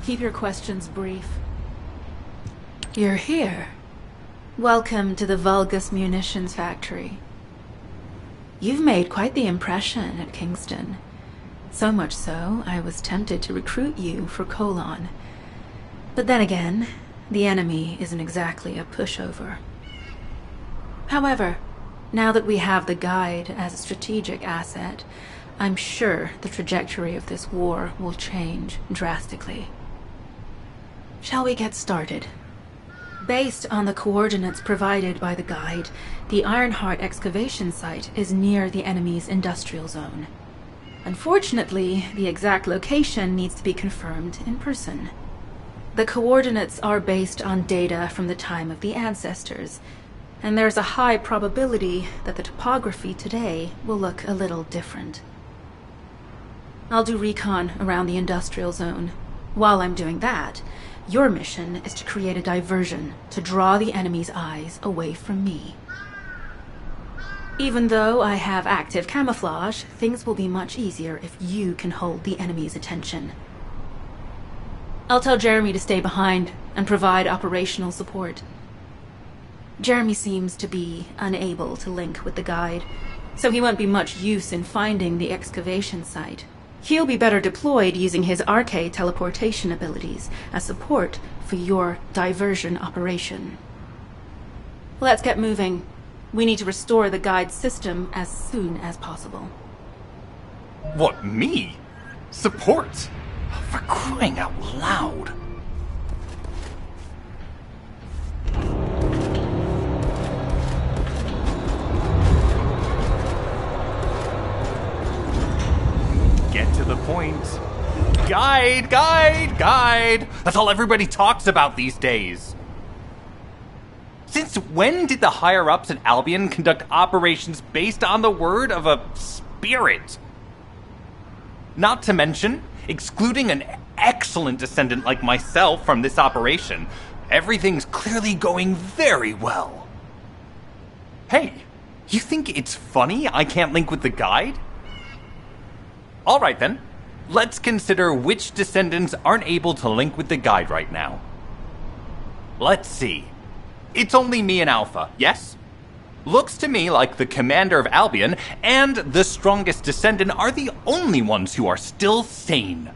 Keep your questions brief. You're here. Welcome to the Vulgus Munitions Factory. You've made quite the impression at Kingston. So much so, I was tempted to recruit you for Colon. But then again, the enemy isn't exactly a pushover. However, now that we have the Guide as a strategic asset, I'm sure the trajectory of this war will change drastically. Shall we get started? Based on the coordinates provided by the Guide, the Ironheart excavation site is near the enemy's industrial zone. Unfortunately, the exact location needs to be confirmed in person. The coordinates are based on data from the time of the ancestors, and there's a high probability that the topography today will look a little different. I'll do recon around the industrial zone. While I'm doing that, your mission is to create a diversion to draw the enemy's eyes away from me. Even though I have active camouflage, things will be much easier if you can hold the enemy's attention. I'll tell Jeremy to stay behind and provide operational support. Jeremy seems to be unable to link with the Guide, so he won't be much use in finding the excavation site. He'll be better deployed using his arcade teleportation abilities as support for your diversion operation. Let's get moving. We need to restore the Guide's system as soon as possible. What, me? Support? For crying out loud. Get to the point. Guide, guide, guide. That's all everybody talks about these days. Since when did the higher-ups at Albion conduct operations based on the word of a spirit? Not to mention, excluding an excellent descendant like myself from this operation, everything's clearly going very well. Hey, you think it's funny I can't link with the Guide? Alright then, let's consider which descendants aren't able to link with the Guide right now. Let's see. It's only me and Alpha, yes? Looks to me like the commander of Albion and the strongest descendant are the only ones who are still sane.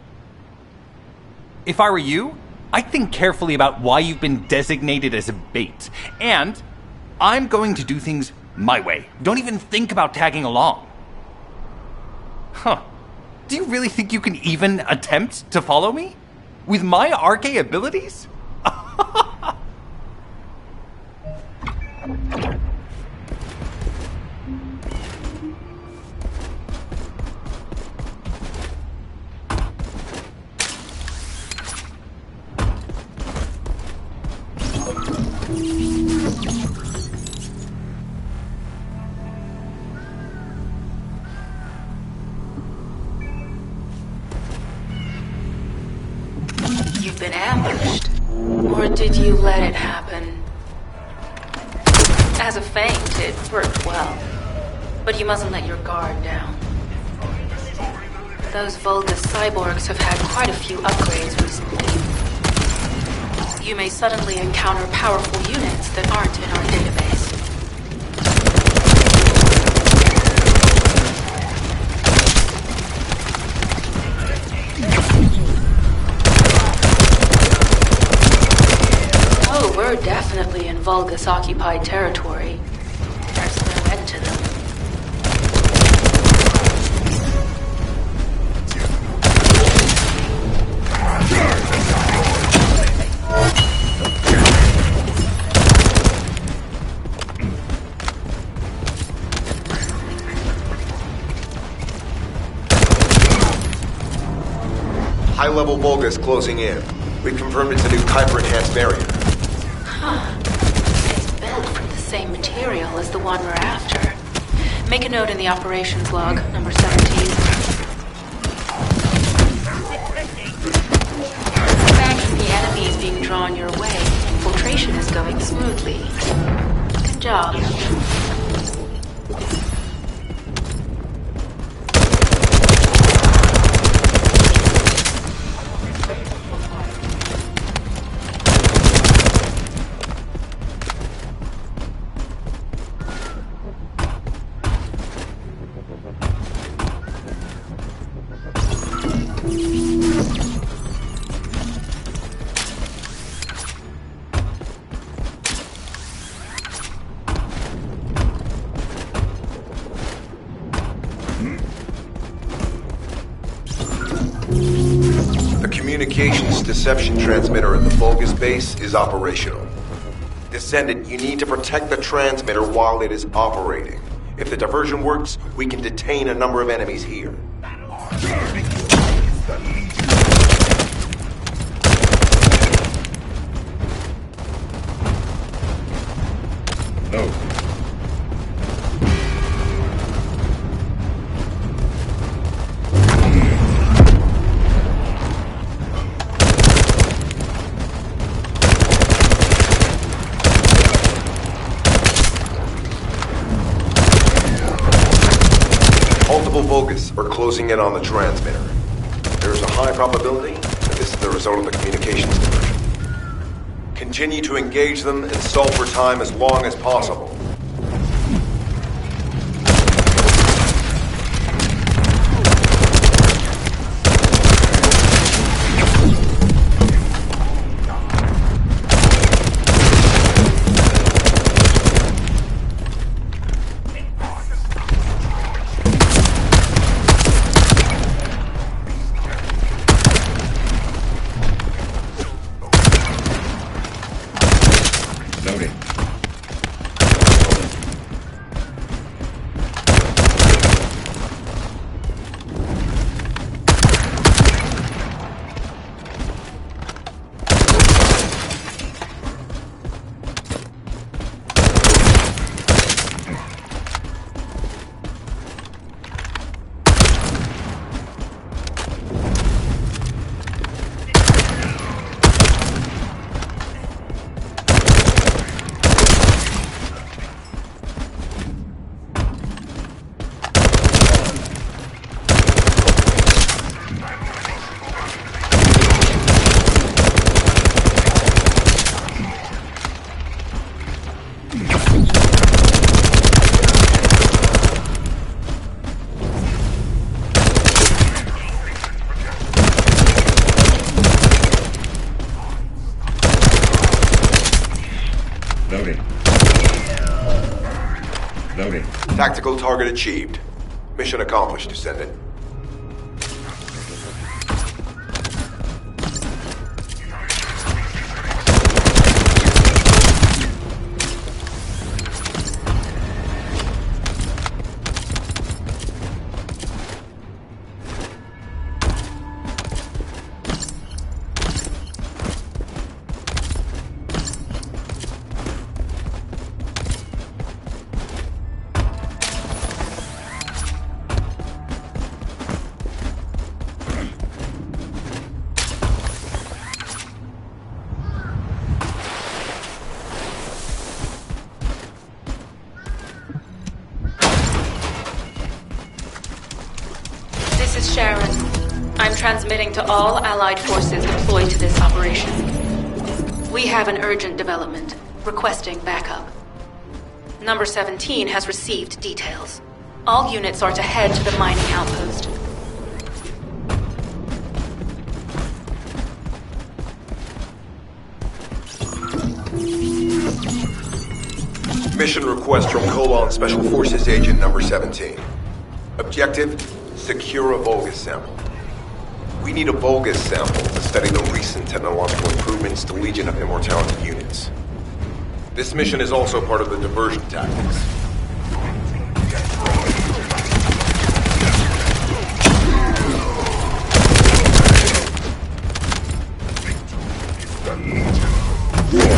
If I were you, I'd think carefully about why you've been designated as a bait, and I'm going to do things my way. Don't even think about tagging along. Huh. Do you really think you can even attempt to follow me? With my arcane abilities? You've been ambushed. Or did you let it happen? As a feint, it worked well. But you mustn't let your guard down. Those Vulgus cyborgs have had quite a few upgrades recently. You may suddenly encounter powerful units that aren't in our database. Oh, we're definitely in Vulgus-occupied territory. There's no end to them. High-level Vulgus closing in. We've confirmed it's a new Kuiper-enhanced variant. Huh. It's built from the same material as the one we're after. Make a note in the operations log, number 17. The fact that the enemy is being drawn your way, infiltration is going smoothly. Good job. Communications deception transmitter at the Vulgus base is operational. Descendant, you need to protect the transmitter while it is operating. If the diversion works, we can detain a number of enemies here. No. Multiple Vulgus are closing in on the transmitter. There is a high probability that this is the result of the communications diversion. Continue to engage them and stall for time as long as possible. Loading. Loading. Loading. Tactical target achieved. Mission accomplished, Descendant. This is Sharon. I'm transmitting to all Allied forces deployed to this operation. We have an urgent development, requesting backup. Number 17 has received details. All units are to head to the mining outpost. Mission request from Colon Special Forces Agent number 17. Objective: secure a Vulgus sample. We need a Vulgus sample to study the recent technological improvements to Legion of Immortality units. This mission is also part of the diversion tactics. Reload.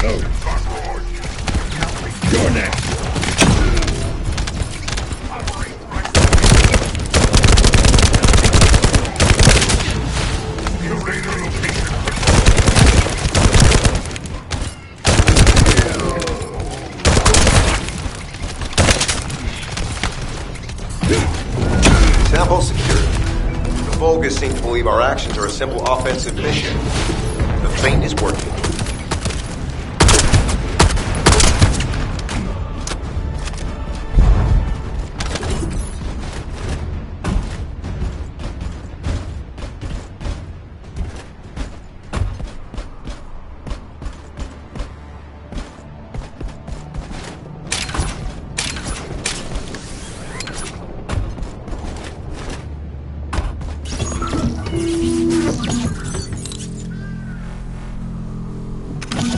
Load. You're next. Sample secured. The Vulgus seem to believe our actions are a simple offensive mission. The feint is working.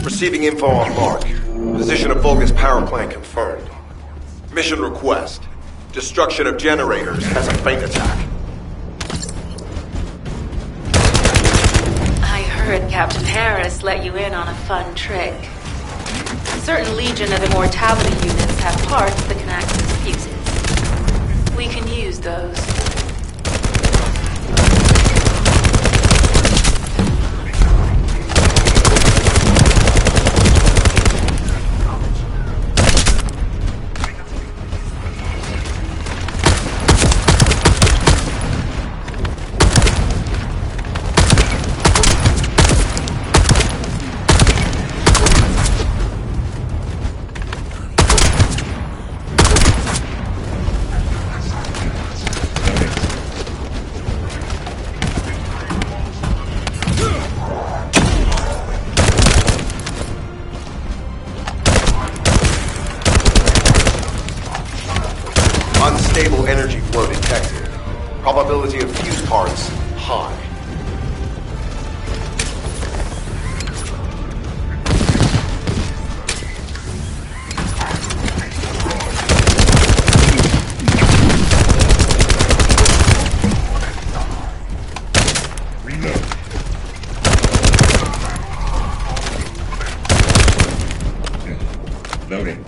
Receiving info on mark. Position of Vulgus power plant confirmed. Mission request. Destruction of generators has a feint attack. I heard Captain Harris let you in on a fun trick. Certain Legion of Immortality units have parts that can act as fuses. We can use those. Unstable energy flow detected. Probability of fuse parts high. Reload. Loading.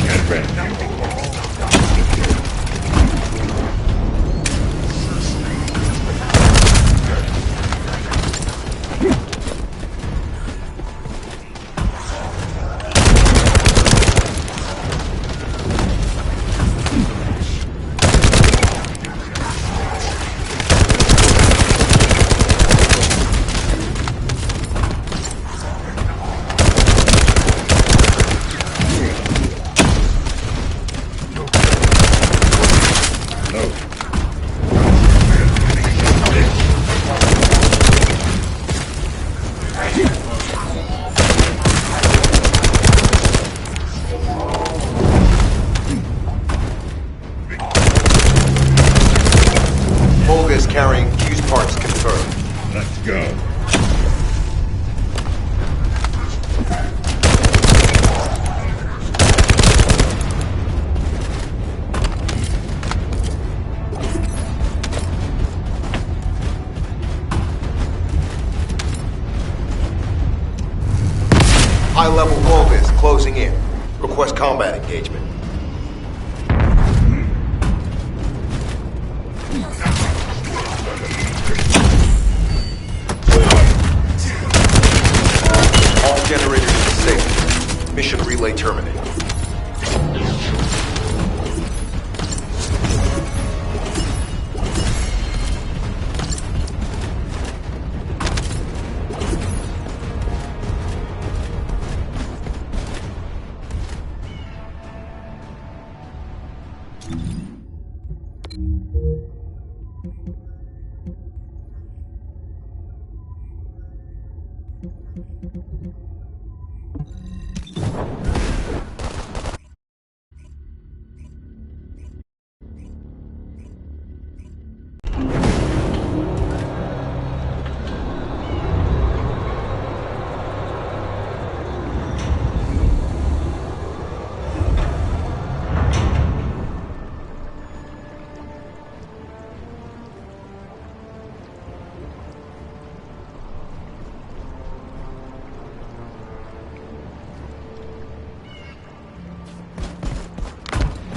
Get ready. Vulgus carrying fuse parts confirmed. Let's go. High-level Vulgus closing in. Request combat engagement. All generators disabled. Mission relay terminated.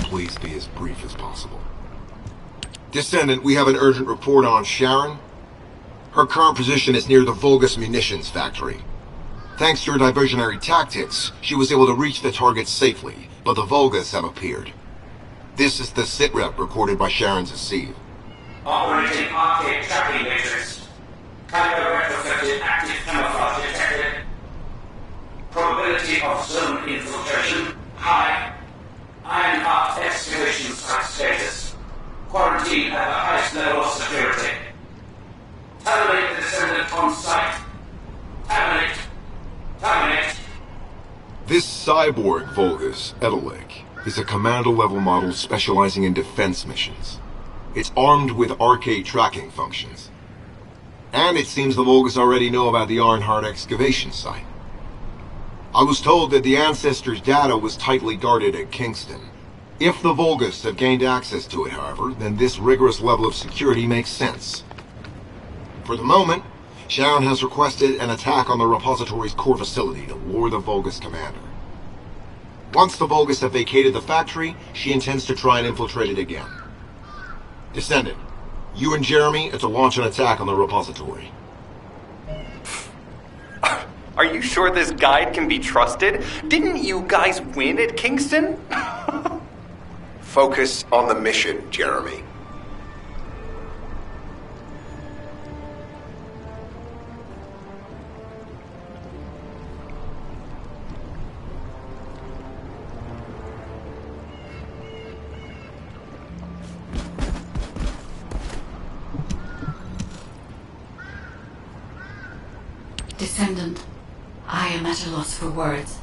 Please be as brief as possible. Descendant, we have an urgent report on Sharon. Her current position is near the Vulgus munitions factory. Thanks to her diversionary tactics, she was able to reach the target safely, but the Vulgus have appeared. This is the sitrep recorded by Sharon's Deceive. Operating arcade tracking matrix. Kyber retrofitted active camouflage detected. Probability of zone infiltration high. Ironheart excavation site status. Quarantine at the highest level of security. Terminate the descendant on site. Terminate. Terminate. This cyborg Vulgus, Edelik, is a commando-level model specializing in defense missions. It's armed with arcade tracking functions. And it seems the Vulgus already know about the Ironheart excavation site. I was told that the Ancestors' data was tightly guarded at Kingston. If the Vulgus have gained access to it, however, then this rigorous level of security makes sense. For the moment, Sharon has requested an attack on the repository's core facility to lure the Vulgus commander. Once the Vulgus have vacated the factory, she intends to try and infiltrate it again. Descendant, you and Jeremy are to launch an attack on the repository. Are you sure this guide can be trusted? Didn't you guys win at Kingston? Focus on the mission, Jeremy. Descendant, I am at a loss for words.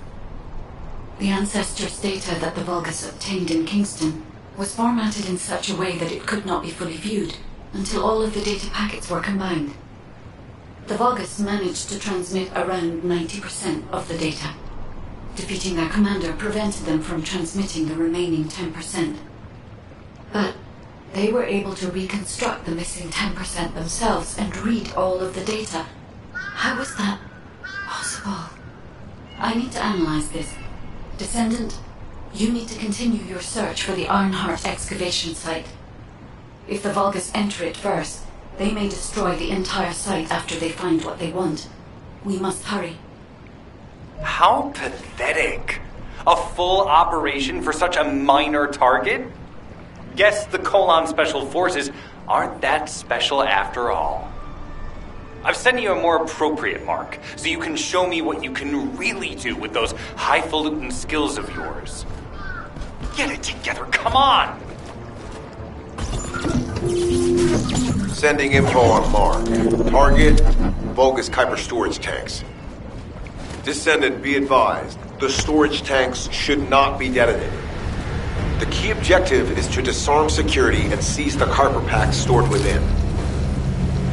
The Ancestors' data that the Vulgus obtained in Kingston was formatted in such a way that it could not be fully viewed until all of the data packets were combined. The Vulgus managed to transmit around 90% of the data. Defeating their commander prevented them from transmitting the remaining 10%. But they were able to reconstruct the missing 10% themselves and read all of the data. How was that possible? I need to analyze this. Descendant, you need to continue your search for the Ironheart excavation site. If the Vulgus enter it first, they may destroy the entire site after they find what they want. We must hurry. How pathetic. A full operation for such a minor target? Guess the Colon Special Forces aren't that special after all. I've sent you a more appropriate mark, so you can show me what you can really do with those highfalutin skills of yours. Get it together, come on! Sending info on mark. Target, Vulgus Kuiper storage tanks. Descendant, be advised, the storage tanks should not be detonated. The key objective is to disarm security and seize the Kuiper packs stored within.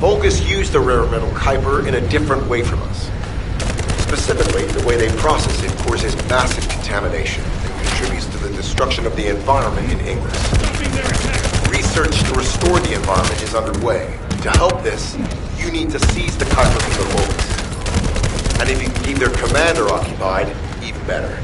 Vulgus use the rare metal Kuiper in a different way from us. Specifically, the way they process it causes massive contamination and contributes to the destruction of the environment in Ingress. Research to restore the environment is underway. To help this, you need to seize the Kuiper from the Vulgus. And if you can keep their commander occupied, even better.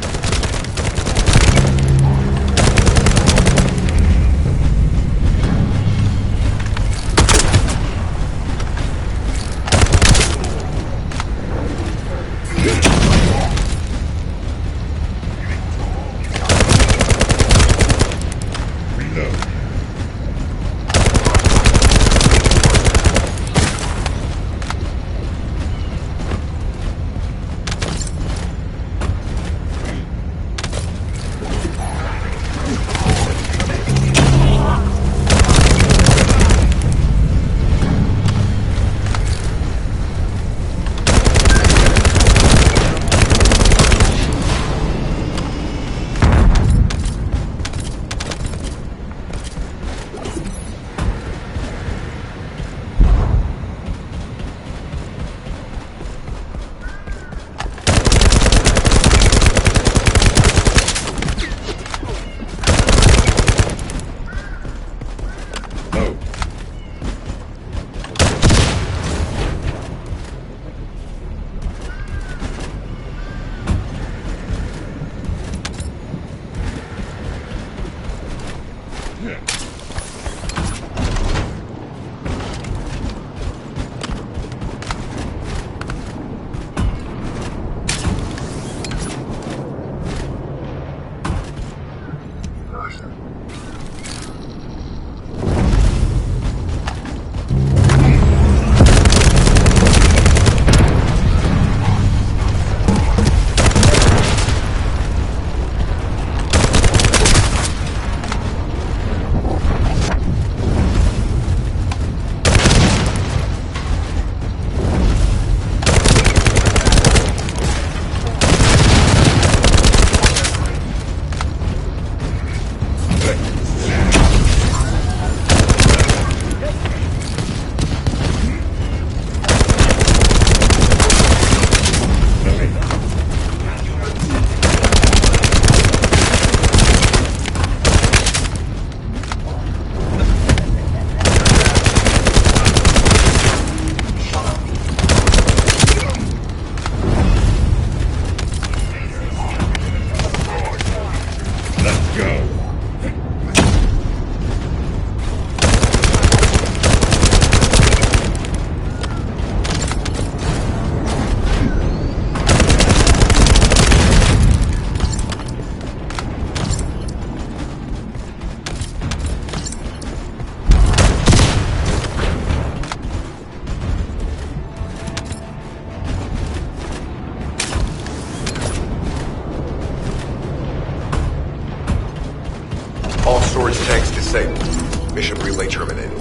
disabled. Mission relay terminated.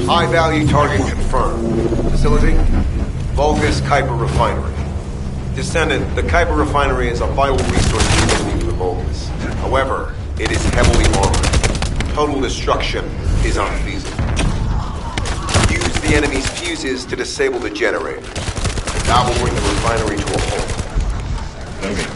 High-value target confirmed. Facility? Vulgus Kuiper Refinery. Descendant, the Kuiper Refinery is a vital resource utility for the Vulgus. However, it is heavily armored. Total destruction is unfeasible. Use the enemy's fuses to disable the generators. That will bring the refinery to a halt. Loading.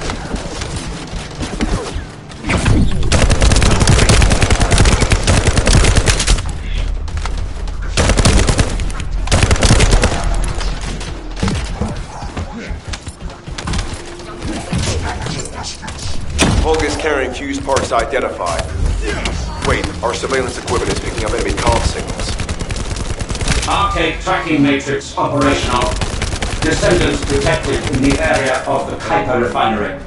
Vulgus carrying fuse parts identified. Wait, our surveillance equipment is picking up enemy comm signals. Arcade tracking matrix operational. Descendants detected in the area of the Kuiper refinery.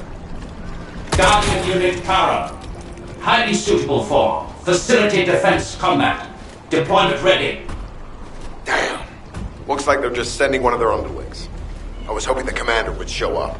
Guardian unit Kara. Highly suitable for facility defense combat. Deployment ready. Damn. Looks like they're just sending one of their underlings. I was hoping the commander would show up.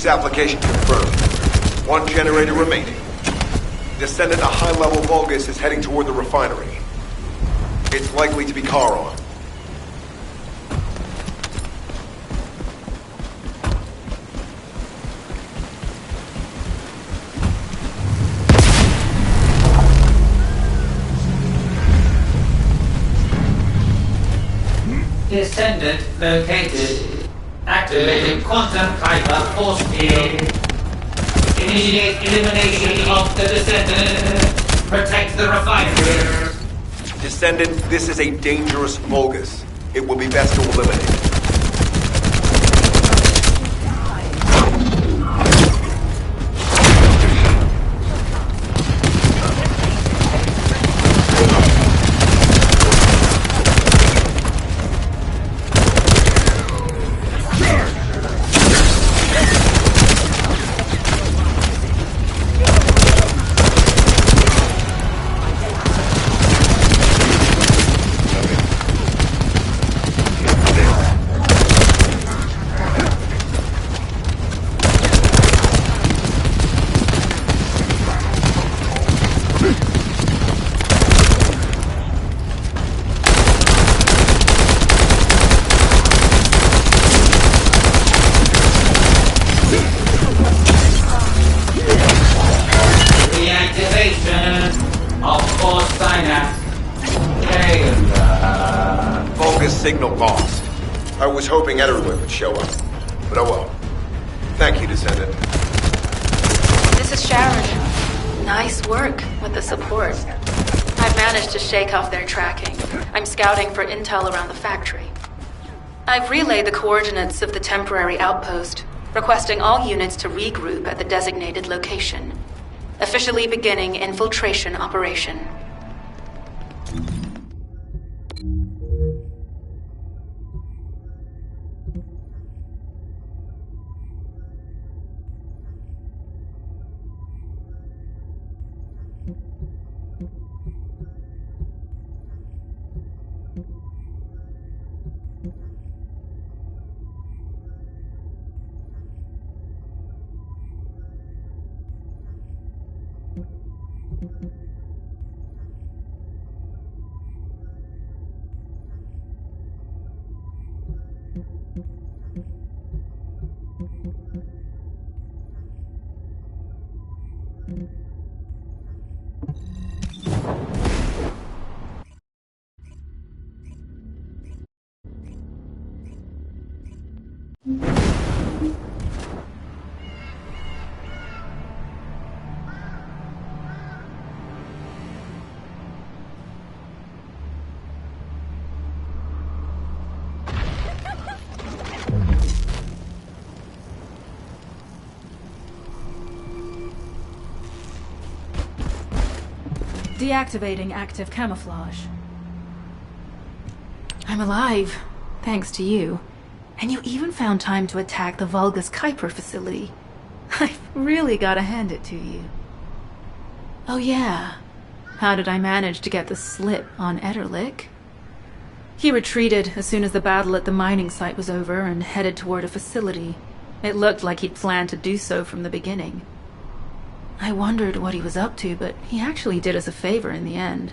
Application confirmed. One generator remaining. Descendant, a high-level Vulgus is heading toward the refinery. It's likely to be Charon. Descendant located. Activating quantum Kuiper force field. Initiate elimination of the Descendant. Protect the refinery. Descendant, this is a dangerous Vulgus. It will be best to eliminate. Signal lost. I was hoping Ederwood would show up. But oh well. Thank you, Descendant. This is Sharon. Nice work with the support. I've managed to shake off their tracking. I'm scouting for intel around the factory. I've relayed the coordinates of the temporary outpost, requesting all units to regroup at the designated location. Officially beginning infiltration operation. Deactivating active camouflage. I'm alive, thanks to you. And you even found time to attack the Vulgus Kuiper facility. I've really gotta hand it to you. Oh yeah, how did I manage to get the slip on Ederlich? He retreated as soon as the battle at the mining site was over and headed toward a facility. It looked like he'd planned to do so from the beginning. I wondered what he was up to, but he actually did us a favor in the end.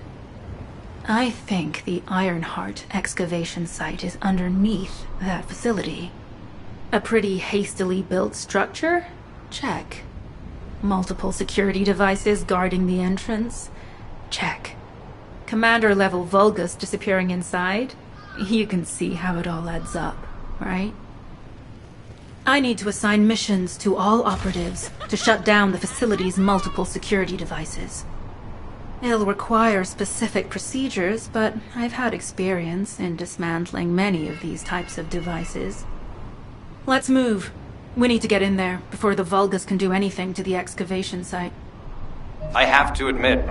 I think the Ironheart excavation site is underneath that facility. A pretty hastily built structure? Check. Multiple security devices guarding the entrance? Check. Commander-level Vulgus disappearing inside? You can see how it all adds up, right? I need to assign missions to all operatives to shut down the facility's multiple security devices. It'll require specific procedures, but I've had experience in dismantling many of these types of devices. Let's move. We need to get in there before the Vulgus can do anything to the excavation site. I have to admit,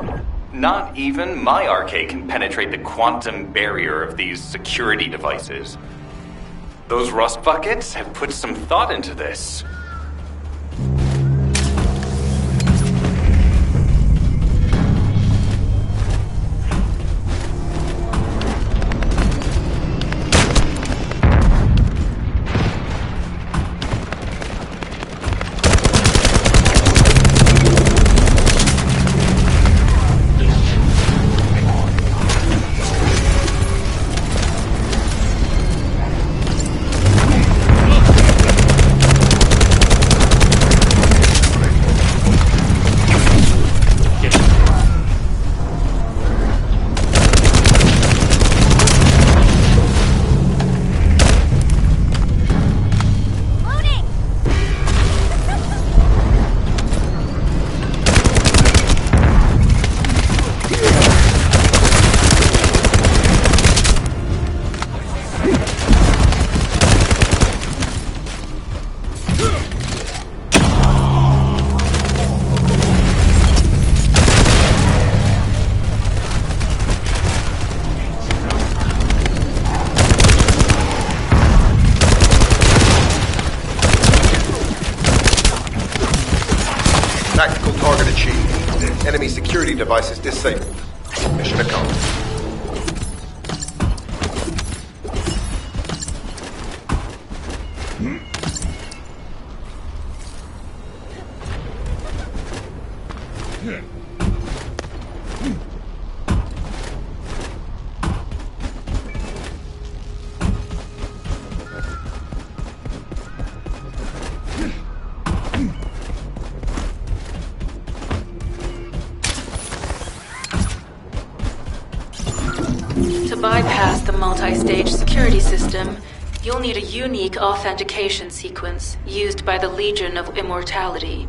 not even my arcade can penetrate the quantum barrier of these security devices. Those rust buckets have put some thought into this. Tactical target achieved. Enemy security devices disabled. Mission accomplished. To bypass the multi-stage security system, you'll need a unique authentication sequence used by the Legion of Immortality.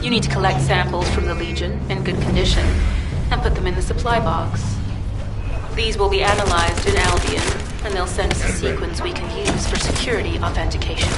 You need to collect samples from the Legion in good condition and put them in the supply box. These will be analyzed in Albion, and they'll send us a sequence we can use for security authentication.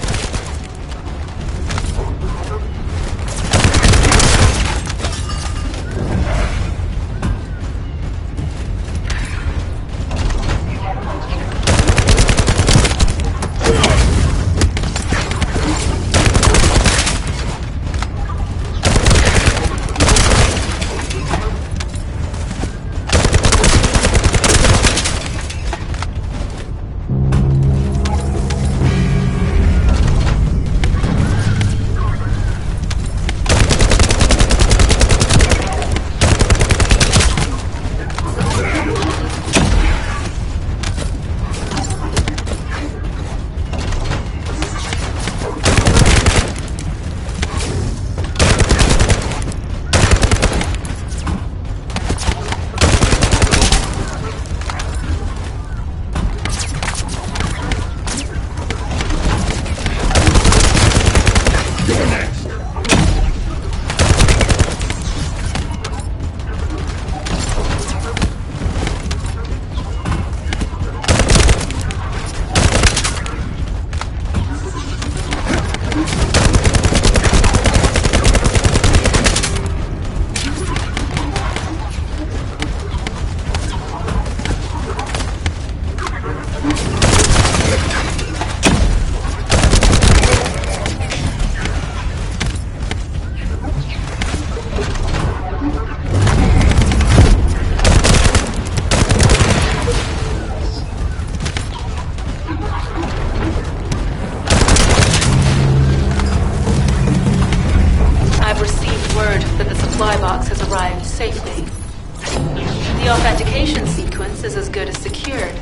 The authentication sequence is as good as secured.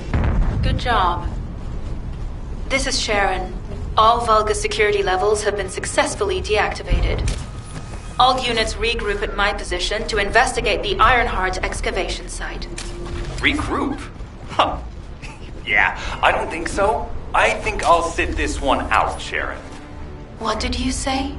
Good job. This is Sharon. All Vulgus security levels have been successfully deactivated. All units regroup at my position to investigate the Ironheart excavation site. Regroup? Huh. Yeah, I don't think so. I think I'll sit this one out, Sharon. What did you say?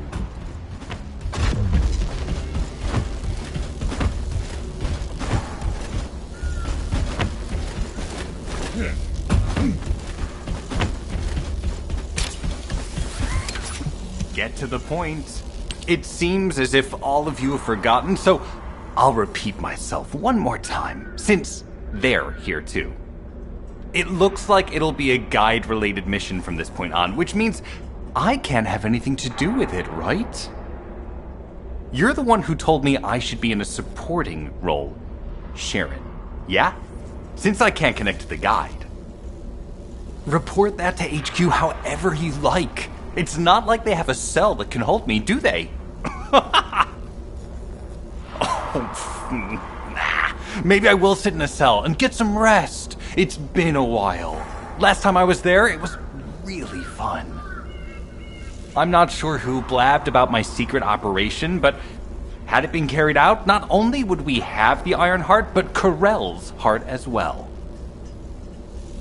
Get to the point. It seems as if all of you have forgotten, so I'll repeat myself one more time, since they're here too. It looks like it'll be a guide-related mission from this point on, which means I can't have anything to do with it, right? You're the one who told me I should be in a supporting role, Sharon. Yeah? Since I can't connect to the guide. Report that to HQ however you like. It's not like they have a cell that can hold me, do they? Maybe I will sit in a cell and get some rest. It's been a while. Last time I was there, it was really fun. I'm not sure who blabbed about my secret operation, but had it been carried out, not only would we have the Iron Heart, but Corell's heart as well.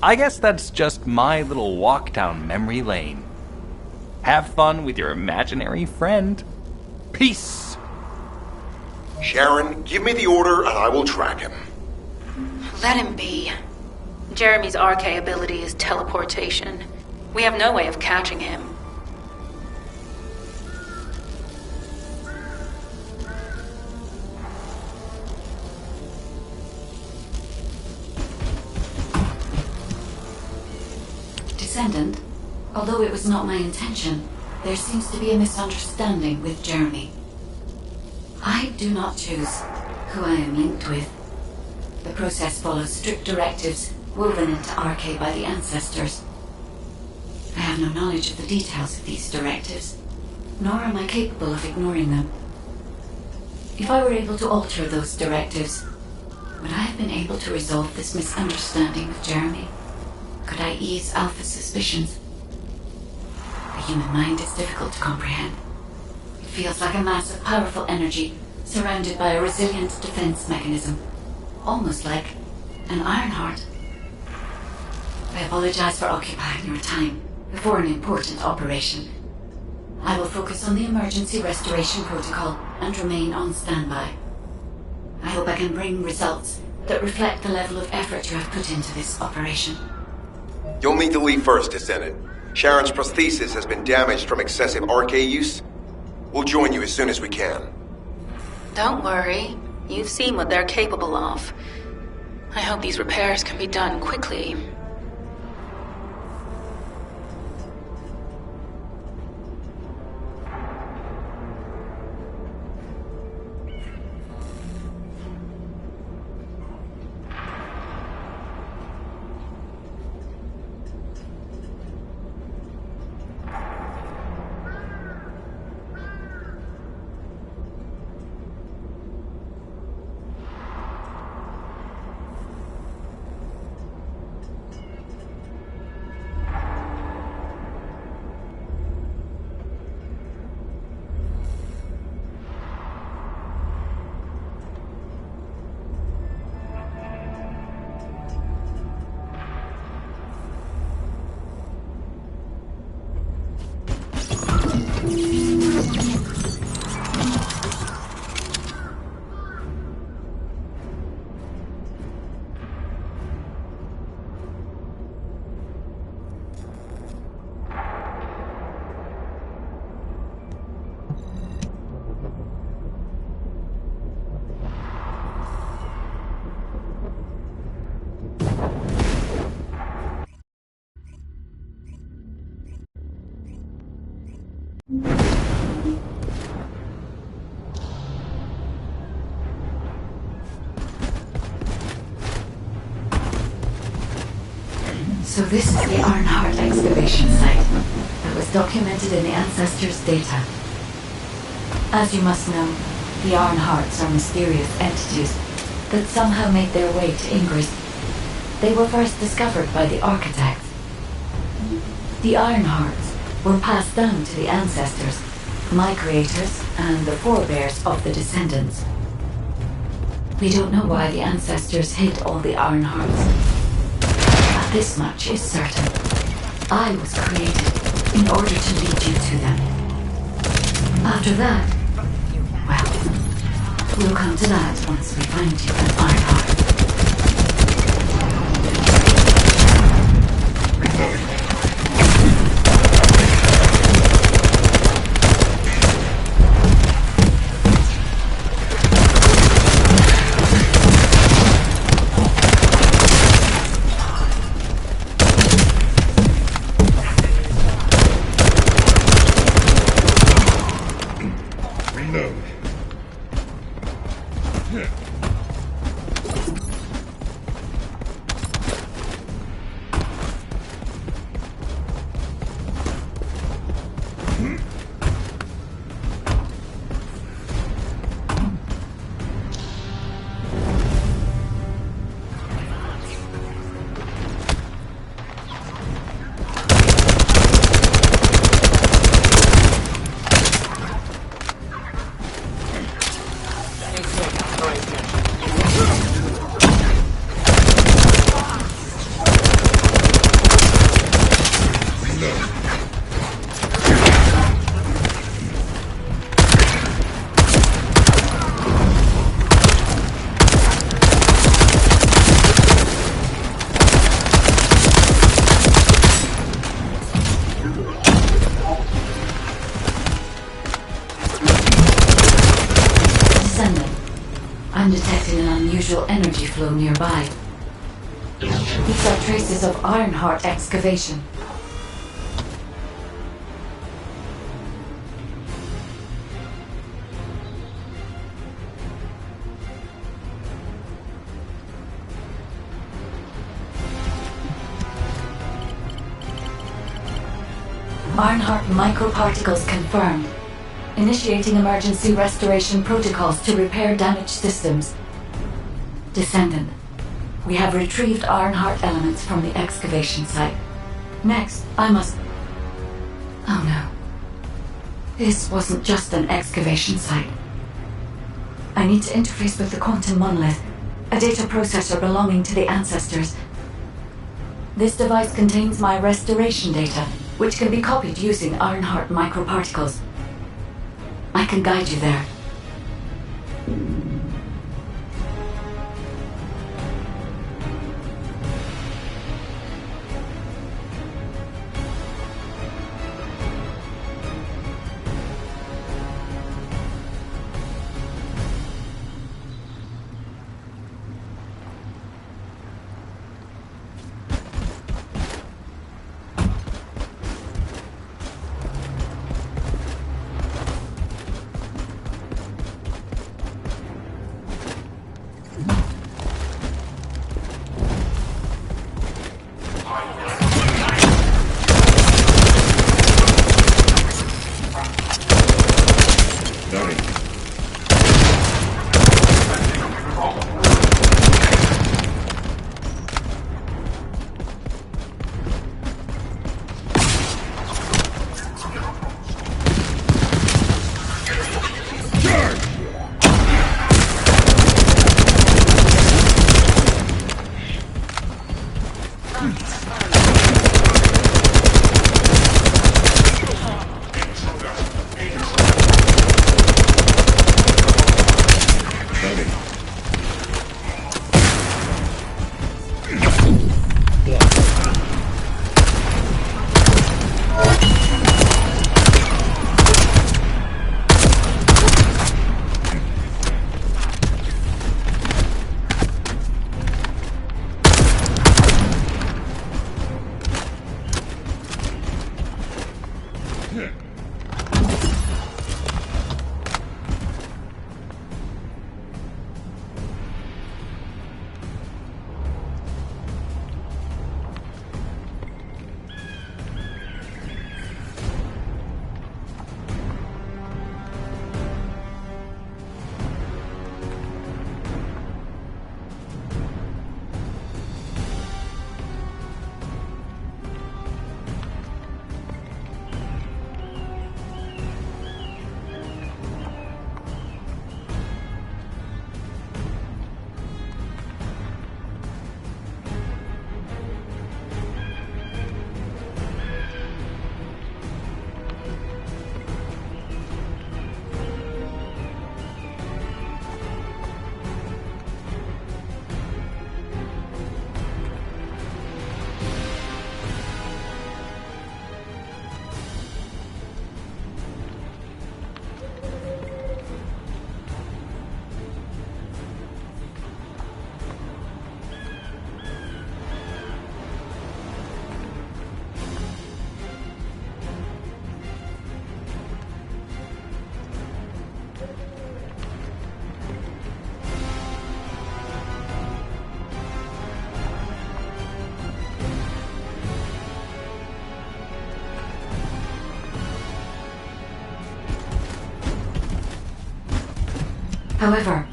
I guess that's just my little walk down memory lane. Have fun with your imaginary friend. Peace. Sharon, give me the order and I will track him. Let him be. Jeremy's RK ability is teleportation. We have no way of catching him. Descendant, although it was not my intention, there seems to be a misunderstanding with Jeremy. I do not choose who I am linked with. The process follows strict directives woven into RK by the ancestors. I have no knowledge of the details of these directives, nor am I capable of ignoring them. If I were able to alter those directives, would I have been able to resolve this misunderstanding with Jeremy? Could I ease Alpha's suspicions? The human mind is difficult to comprehend. It feels like a mass of powerful energy surrounded by a resilient defense mechanism, almost like an Ironheart. I apologize for occupying your time before an important operation. I will focus on the emergency restoration protocol and remain on standby. I hope I can bring results that reflect the level of effort you have put into this operation. You'll need to leave first, Descendant. Sharon's prosthesis has been damaged from excessive RK use. We'll join you as soon as we can. Don't worry. You've seen what they're capable of. I hope these repairs can be done quickly. So this is the Ironheart excavation site that was documented in the Ancestors' data. As you must know, the Ironhearts are mysterious entities that somehow made their way to Ingress. They were first discovered by the architects. The Ironhearts were passed down to the ancestors, my creators and the forebears of the descendants. We don't know why the ancestors hid all the Ironhearts, but this much is certain. I was created in order to lead you to them. After that, well, we'll come to that once we find you an Ironheart. Reload. I'm detecting an unusual energy flow nearby. These are traces of Ironheart excavation. Ironheart microparticles confirmed. Initiating emergency restoration protocols to repair damaged systems. Descendant, we have retrieved Ironheart elements from the excavation site. Next, I must... Oh no. This wasn't just an excavation site. I need to interface with the quantum monolith, a data processor belonging to the ancestors. This device contains my restoration data, which can be copied using Ironheart microparticles. I can guide you there. However,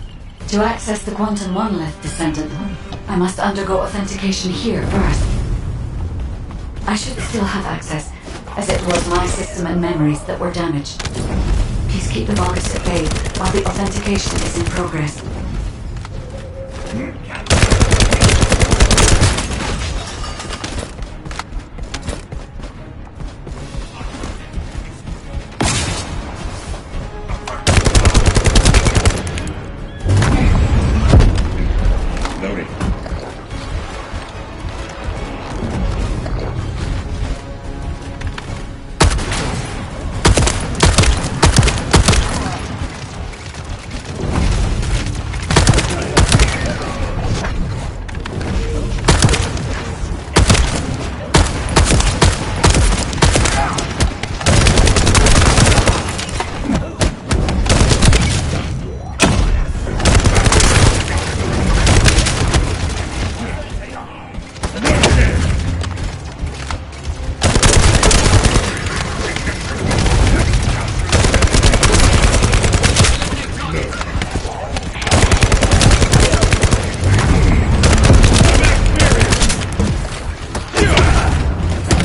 to access the quantum monolith, Descendant, I must undergo authentication here first. I should still have access, as it was my system and memories that were damaged. Please keep the Vulgus at bay while the authentication is in progress. Loading.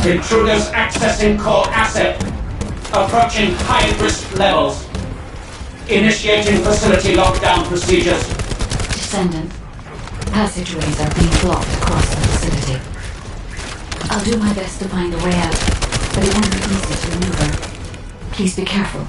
Intruders accessing core asset. Approaching high-risk levels. Initiating facility lockdown procedures. Descendant, passageways are being blocked across the facility. I'll do my best to find a way out, but it won't be easy to maneuver. Please be careful.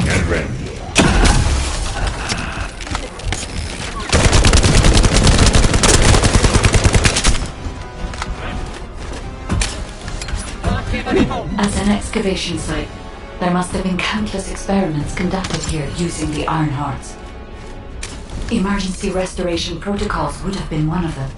Get ready. As an excavation site, there must have been countless experiments conducted here using the Iron Hearts. Emergency restoration protocols would have been one of them.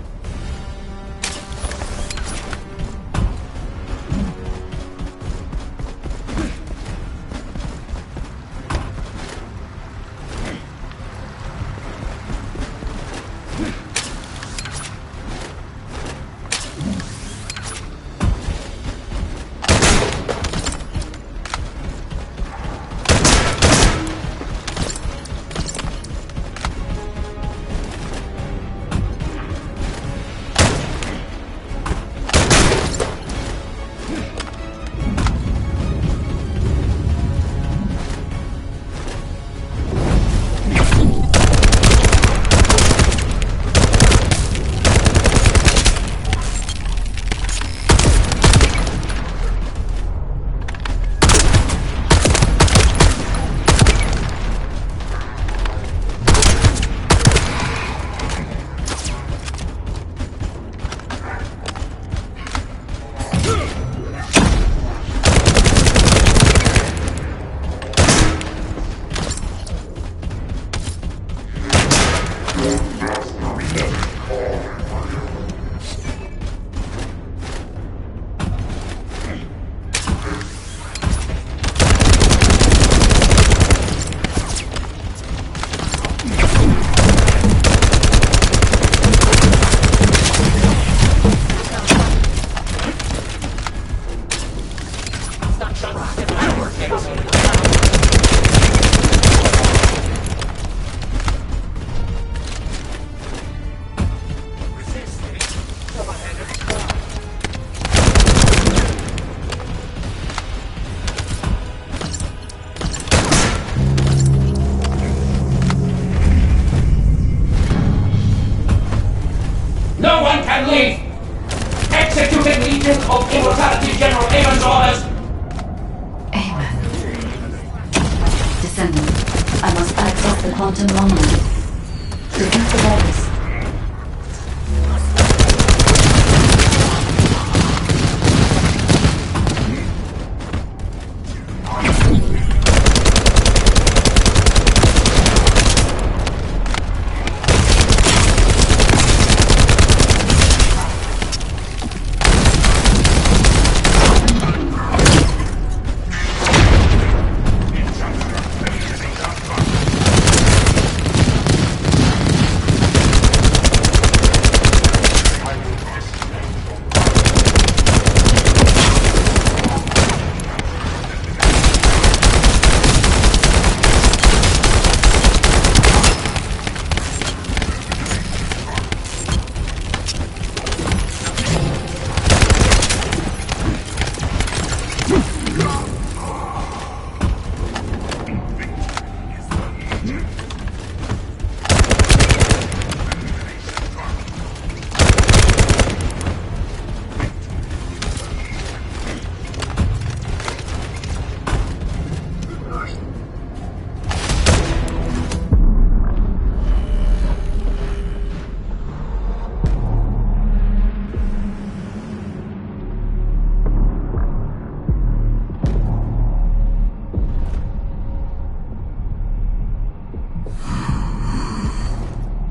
No one can leave! Executing Legion of Immortality General Amon's orders! Amen. Descendant, I must access the quantum longline. Defeat the virus.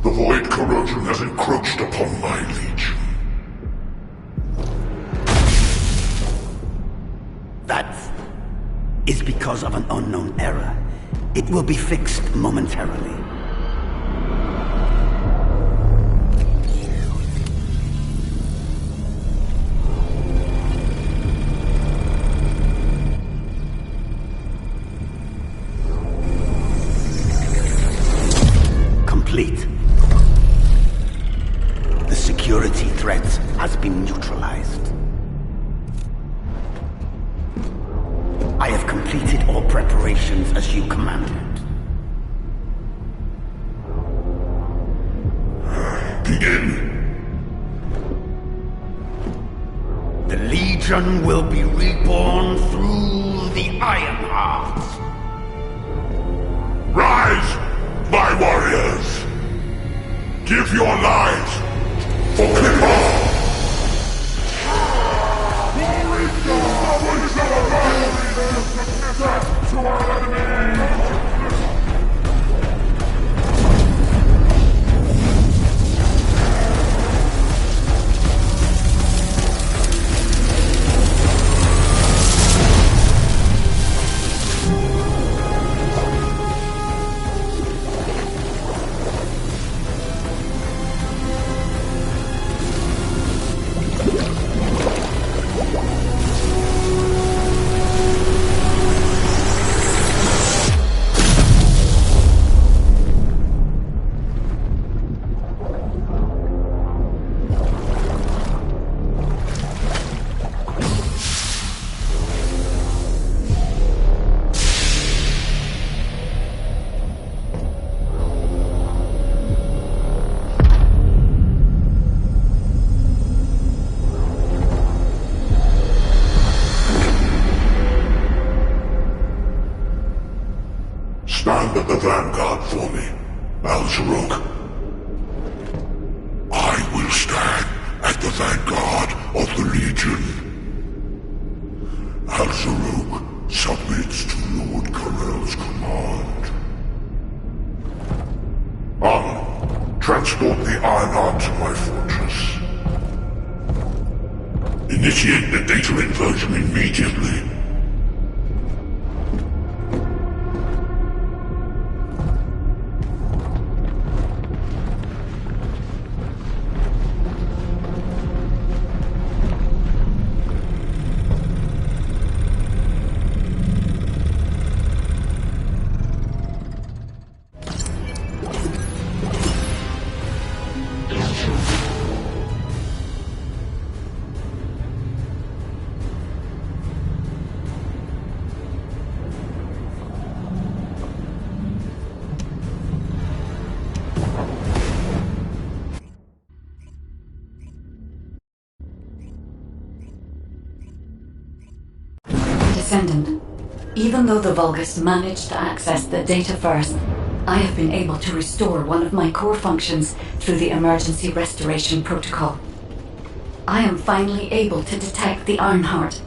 The void corrosion has encroached upon my legion. That is because of an unknown error. It will be fixed momentarily. preparations as you commanded. Begin. The Legion will be reborn through the Ironheart. Rise, my warriors! Give your lives for Clipper! To our enemy! Stand at the vanguard for me, Al-Zaruk. I will stand at the vanguard of the Legion. Al-Zaruk submits to Lord Karel's command. Transport the Ironheart to my fortress. Initiate the data inversion immediately. Descendant, even though the Vulgus managed to access the data first, I have been able to restore one of my core functions through the emergency restoration protocol. I am finally able to detect the Ironheart.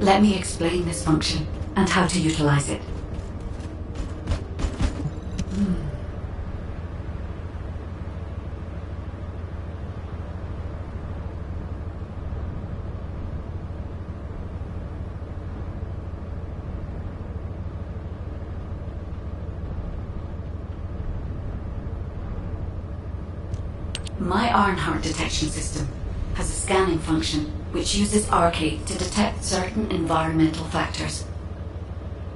Let me explain this function and how to utilize it. My Ironheart detection system has a scanning function which uses Arcade to detect certain environmental factors.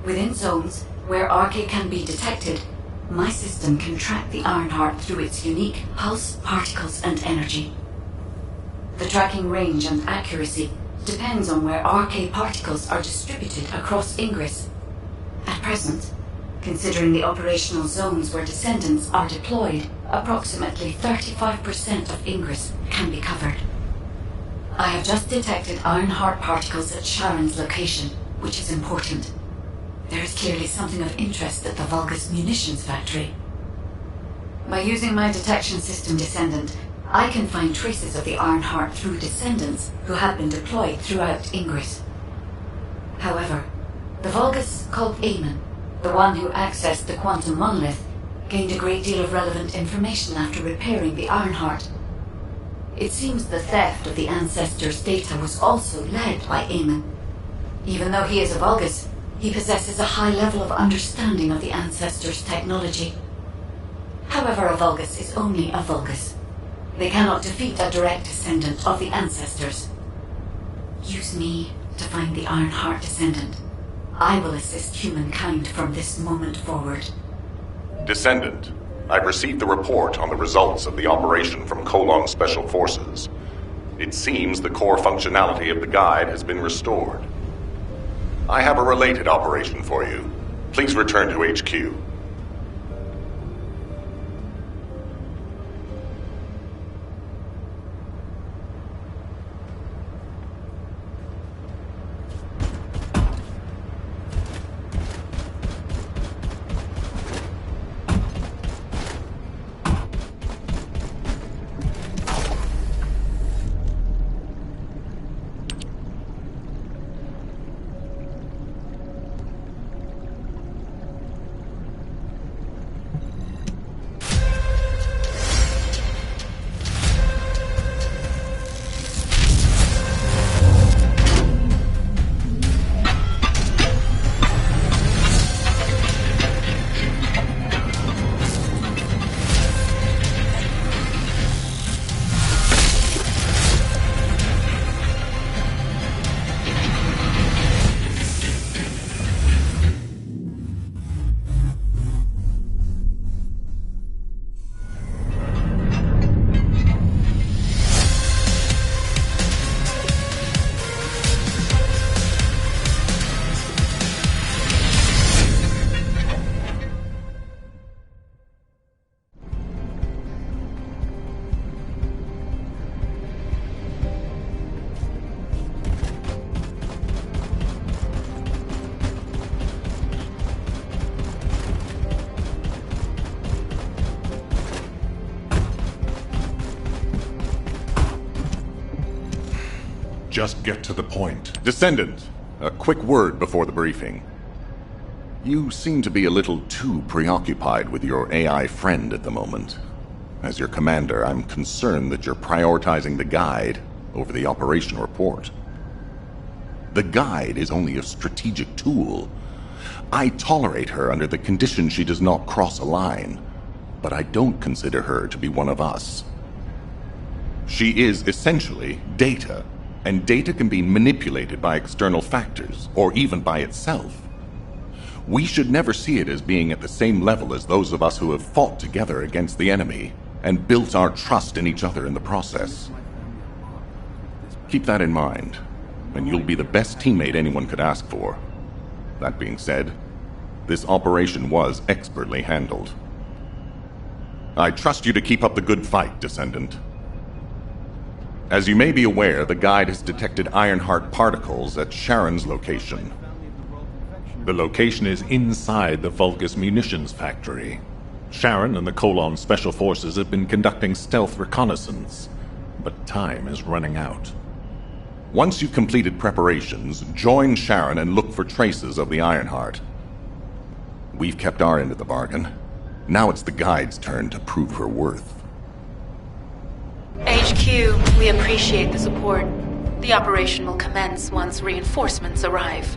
Within zones where Arcade can be detected, my system can track the Ironheart through its unique pulse, particles, and energy. The tracking range and accuracy depends on where Arcade particles are distributed across Ingress. At present, considering the operational zones where descendants are deployed, approximately 35% of Ingress can be covered. I have just detected Ironheart particles at Sharon's location, which is important. There is clearly something of interest at the Vulgus munitions factory. By using my detection system Descendant, I can find traces of the Ironheart through descendants who have been deployed throughout Ingress. However, the Vulgus called Eamon, the one who accessed the quantum monolith, gained a great deal of relevant information after repairing the Ironheart. It seems the theft of the Ancestors' data was also led by Eamon. Even though he is a Vulgus, he possesses a high level of understanding of the Ancestors' technology. However, a Vulgus is only a Vulgus. They cannot defeat a direct descendant of the Ancestors. Use me to find the Ironheart descendant. I will assist humankind from this moment forward. Descendant, I've received the report on the results of the operation from Kolon Special Forces. It seems the core functionality of the guide has been restored. I have a related operation for you. Please return to HQ. Just get to the point. Descendant, a quick word before the briefing. You seem to be a little too preoccupied with your AI friend at the moment. As your commander, I'm concerned that you're prioritizing the guide over the operation report. The guide is only a strategic tool. I tolerate her under the condition she does not cross a line, but I don't consider her to be one of us. She is essentially data, and data can be manipulated by external factors, or even by itself. We should never see it as being at the same level as those of us who have fought together against the enemy, and built our trust in each other in the process. Keep that in mind, and you'll be the best teammate anyone could ask for. That being said, this operation was expertly handled. I trust you to keep up the good fight, Descendant. As you may be aware, the guide has detected Ironheart particles at Sharon's location. The location is inside the Vulgus munitions factory. Sharon and the Colon Special Forces have been conducting stealth reconnaissance, but time is running out. Once you've completed preparations, join Sharon and look for traces of the Ironheart. We've kept our end of the bargain. Now it's the guide's turn to prove her worth. HQ, we appreciate the support. The operation will commence once reinforcements arrive.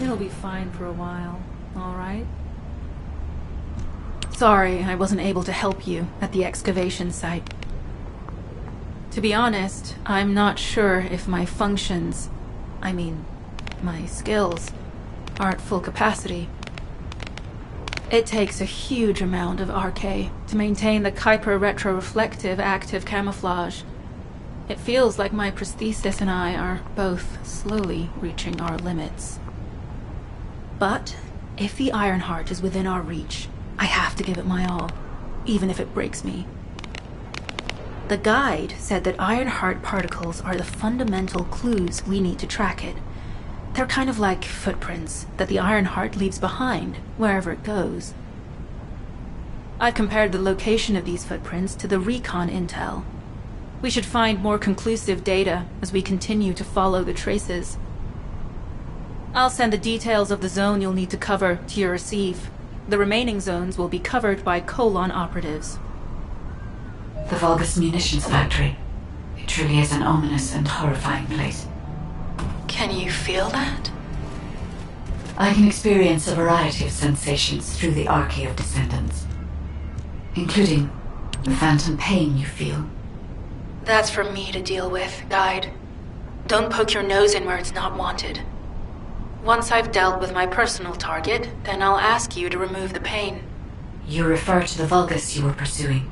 It'll be fine for a while, all right? Sorry I wasn't able to help you at the excavation site. To be honest, I'm not sure if my functions, my skills, are at full capacity. It takes a huge amount of RK to maintain the Kuiper retroreflective active camouflage. It feels like my prosthesis and I are both slowly reaching our limits. But if the Ironheart is within our reach, I have to give it my all, even if it breaks me. The guide said that Ironheart particles are the fundamental clues we need to track it. They're kind of like footprints that the Ironheart leaves behind, wherever it goes. I've compared the location of these footprints to the recon intel. We should find more conclusive data as we continue to follow the traces. I'll send the details of the zone you'll need to cover to your receive. The remaining zones will be covered by Colon operatives. The Vulgus Munitions Factory. It truly is an ominous and horrifying place. Can you feel that? I can experience a variety of sensations through the archy of descendants, including the phantom pain you feel. That's for me to deal with, Guide. Don't poke your nose in where it's not wanted. Once I've dealt with my personal target, then I'll ask you to remove the pain. You refer to the Vulgus you were pursuing.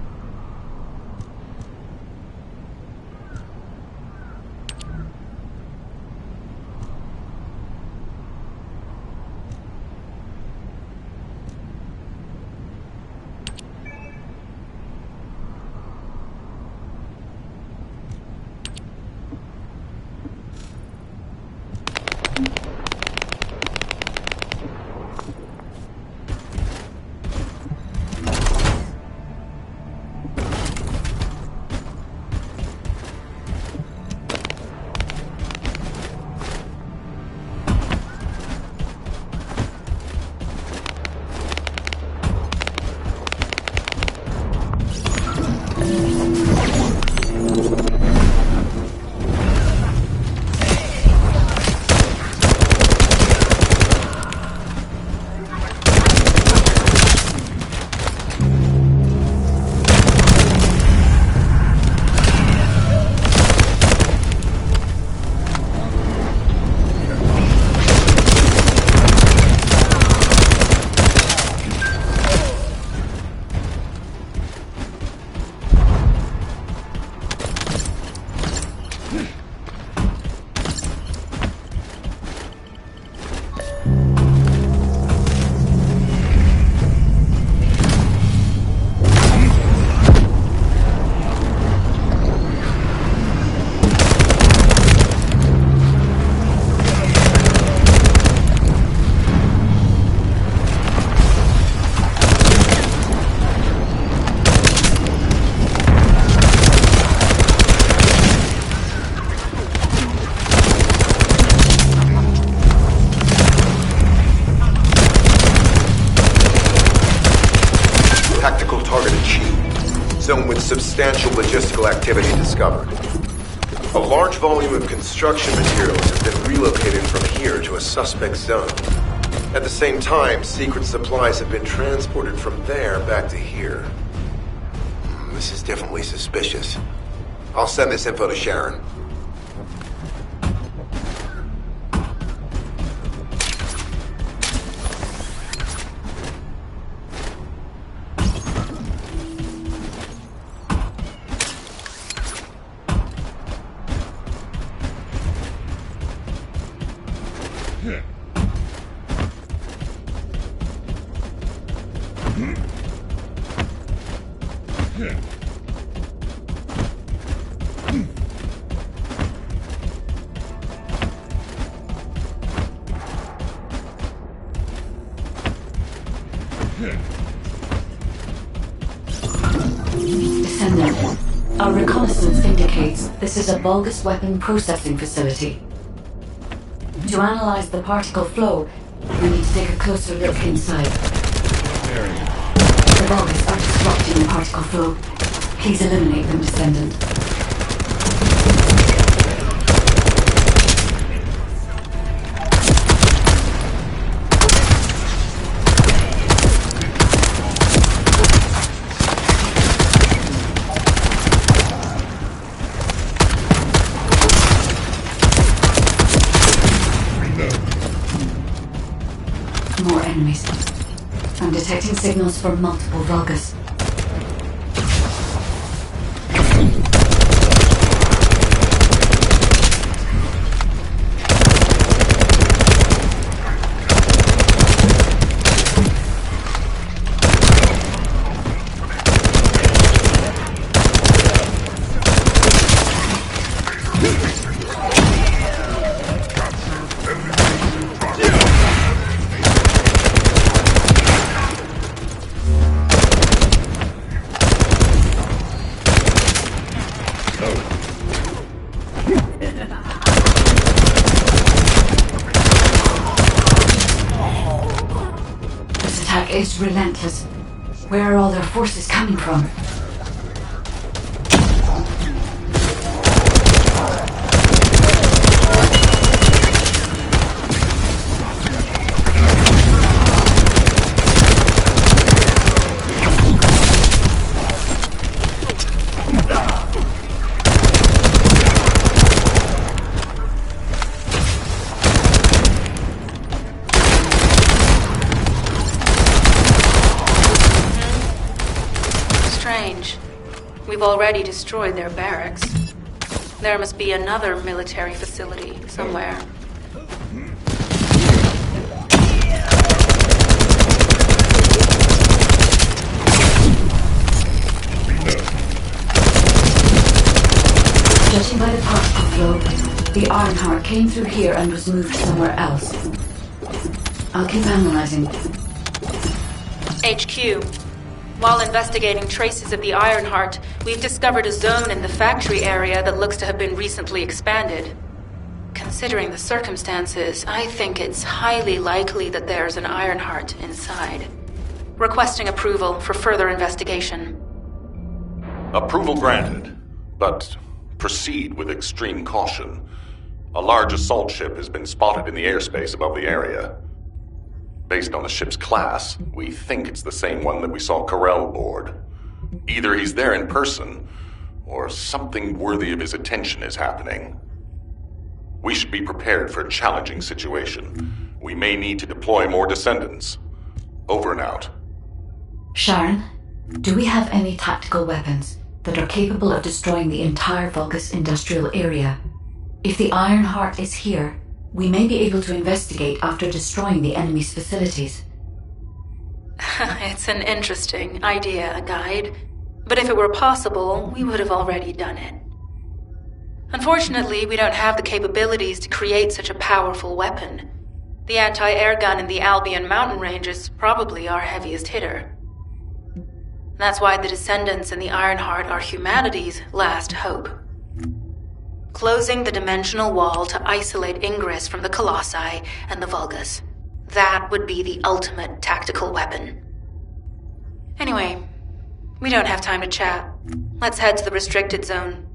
Zone with substantial logistical activity discovered. A large volume of construction materials has been relocated from here to a suspect zone. At the same time, secret supplies have been transported from there back to here. This is definitely suspicious. I'll send this info to Sharon. Descendant, our reconnaissance indicates this is a Vulgus weapon processing facility. To analyze the particle flow, we need to take a closer look inside. The Vulgus are disrupting the particle flow. Please eliminate them, Descendant. More enemies. I'm detecting signals from multiple Vulgus. This attack is relentless. Where are all their forces coming from? Strange. We've already destroyed their barracks. There must be another military facility somewhere. Judging by the particle flow, the Ironheart came through here and was moved somewhere else. I'll keep analyzing. HQ. While investigating traces of the Ironheart, we've discovered a zone in the factory area that looks to have been recently expanded. Considering the circumstances, I think it's highly likely that there's an Ironheart inside. Requesting approval for further investigation. Approval granted, but proceed with extreme caution. A large assault ship has been spotted in the airspace above the area. Based on the ship's class, we think it's the same one that we saw Corell board. Either he's there in person, or something worthy of his attention is happening. We should be prepared for a challenging situation. We may need to deploy more descendants. Over and out. Sharon, do we have any tactical weapons that are capable of destroying the entire Vulgus industrial area? If the Ironheart is here, we may be able to investigate after destroying the enemy's facilities. It's an interesting idea, Guide. But if it were possible, we would have already done it. Unfortunately, we don't have the capabilities to create such a powerful weapon. The anti-air gun in the Albion mountain range is probably our heaviest hitter. That's why the Descendants and the Ironheart are humanity's last hope. Closing the dimensional wall to isolate Ingress from the Colossi and the Vulgus. That would be the ultimate tactical weapon. Anyway, we don't have time to chat. Let's head to the restricted zone.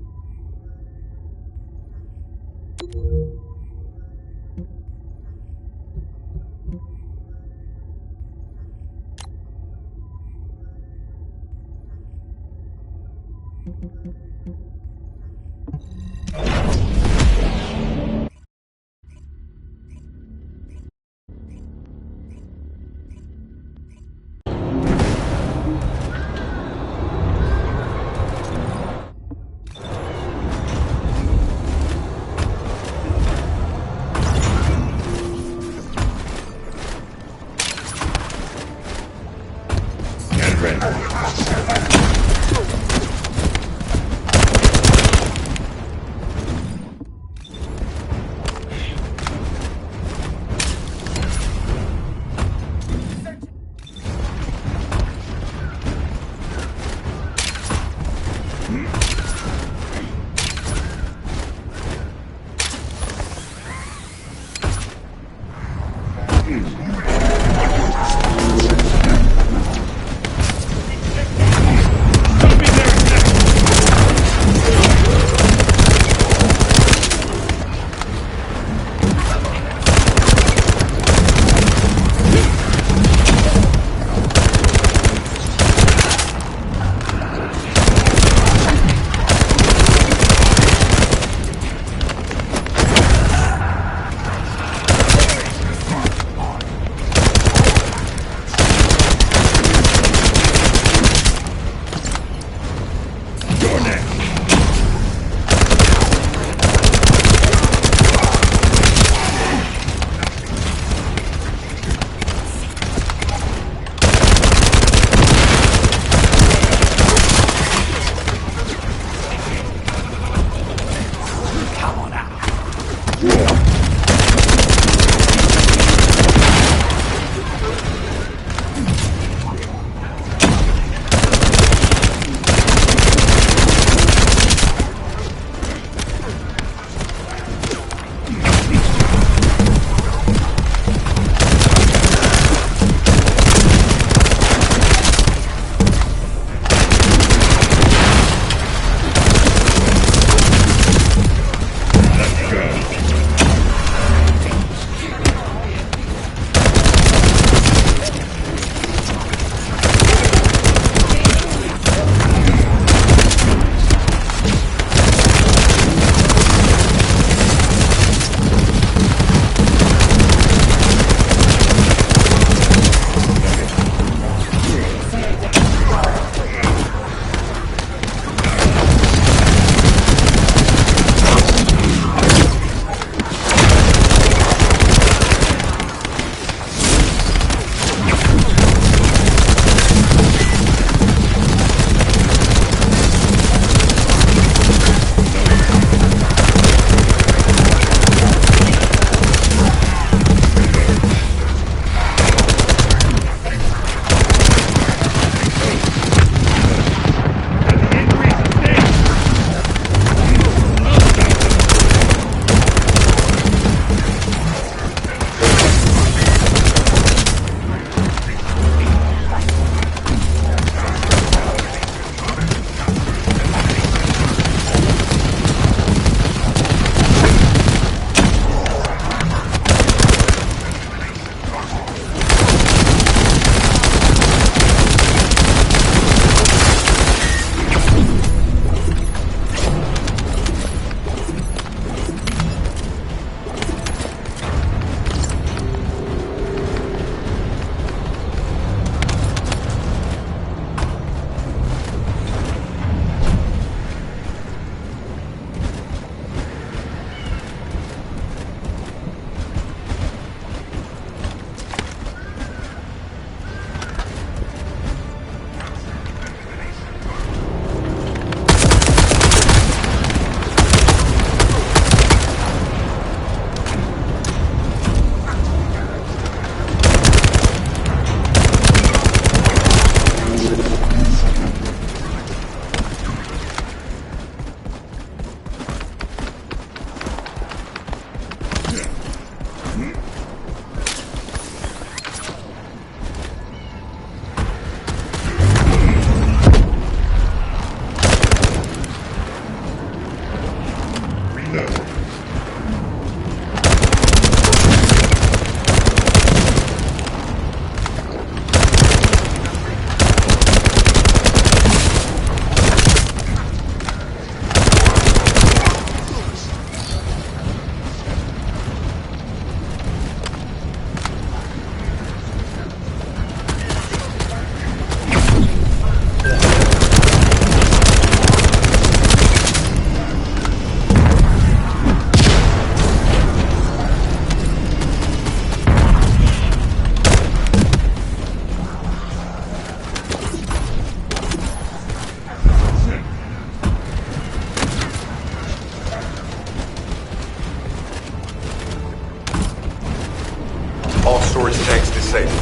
Storage tanks disabled.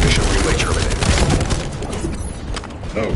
Mission relay terminated. No.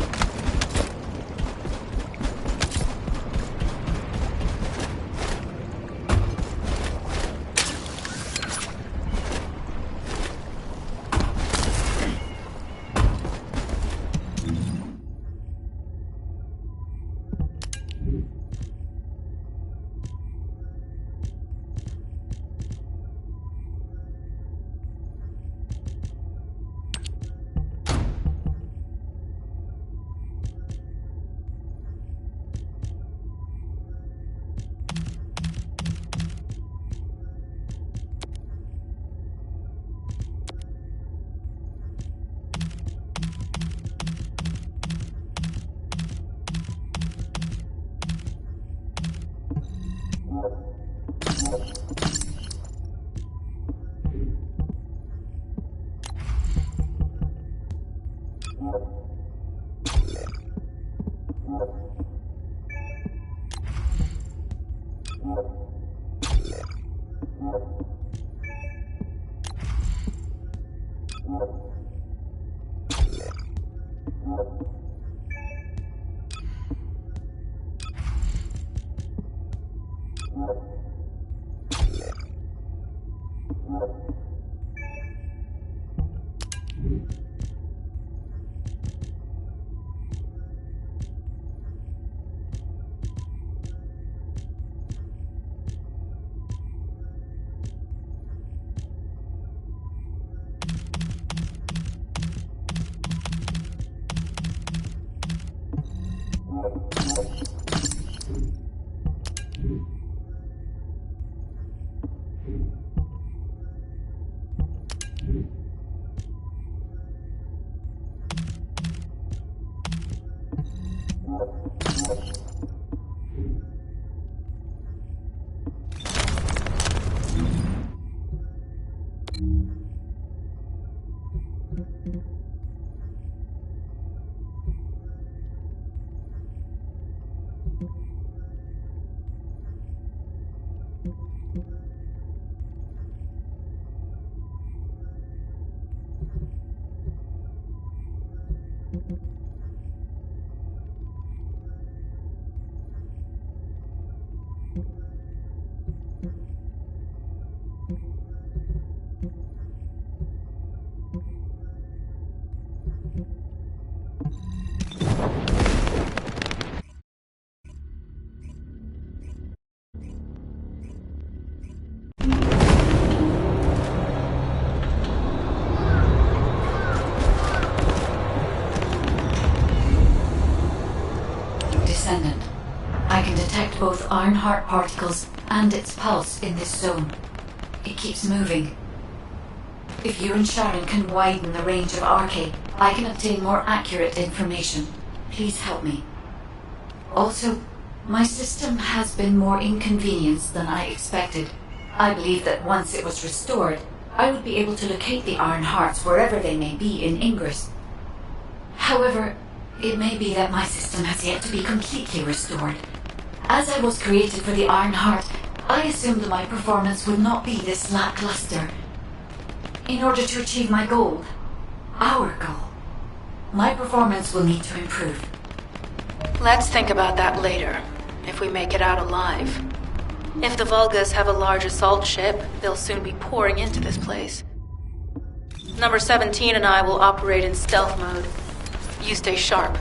Descendant. I can detect both Ironheart particles and its pulse in this zone. It keeps moving. If you and Sharon can widen the range of Arcade, I can obtain more accurate information. Please help me. Also, my system has been more inconvenienced than I expected. I believe that once it was restored, I would be able to locate the Ironhearts wherever they may be in Ingress. However, it may be that my system has yet to be completely restored. As I was created for the Ironheart, I assumed my performance would not be this lackluster. In order to achieve my goal, our goal, my performance will need to improve. Let's think about that later, if we make it out alive. If the Vulgas have a large assault ship, they'll soon be pouring into this place. Number 17 and I will operate in stealth mode. You stay sharp.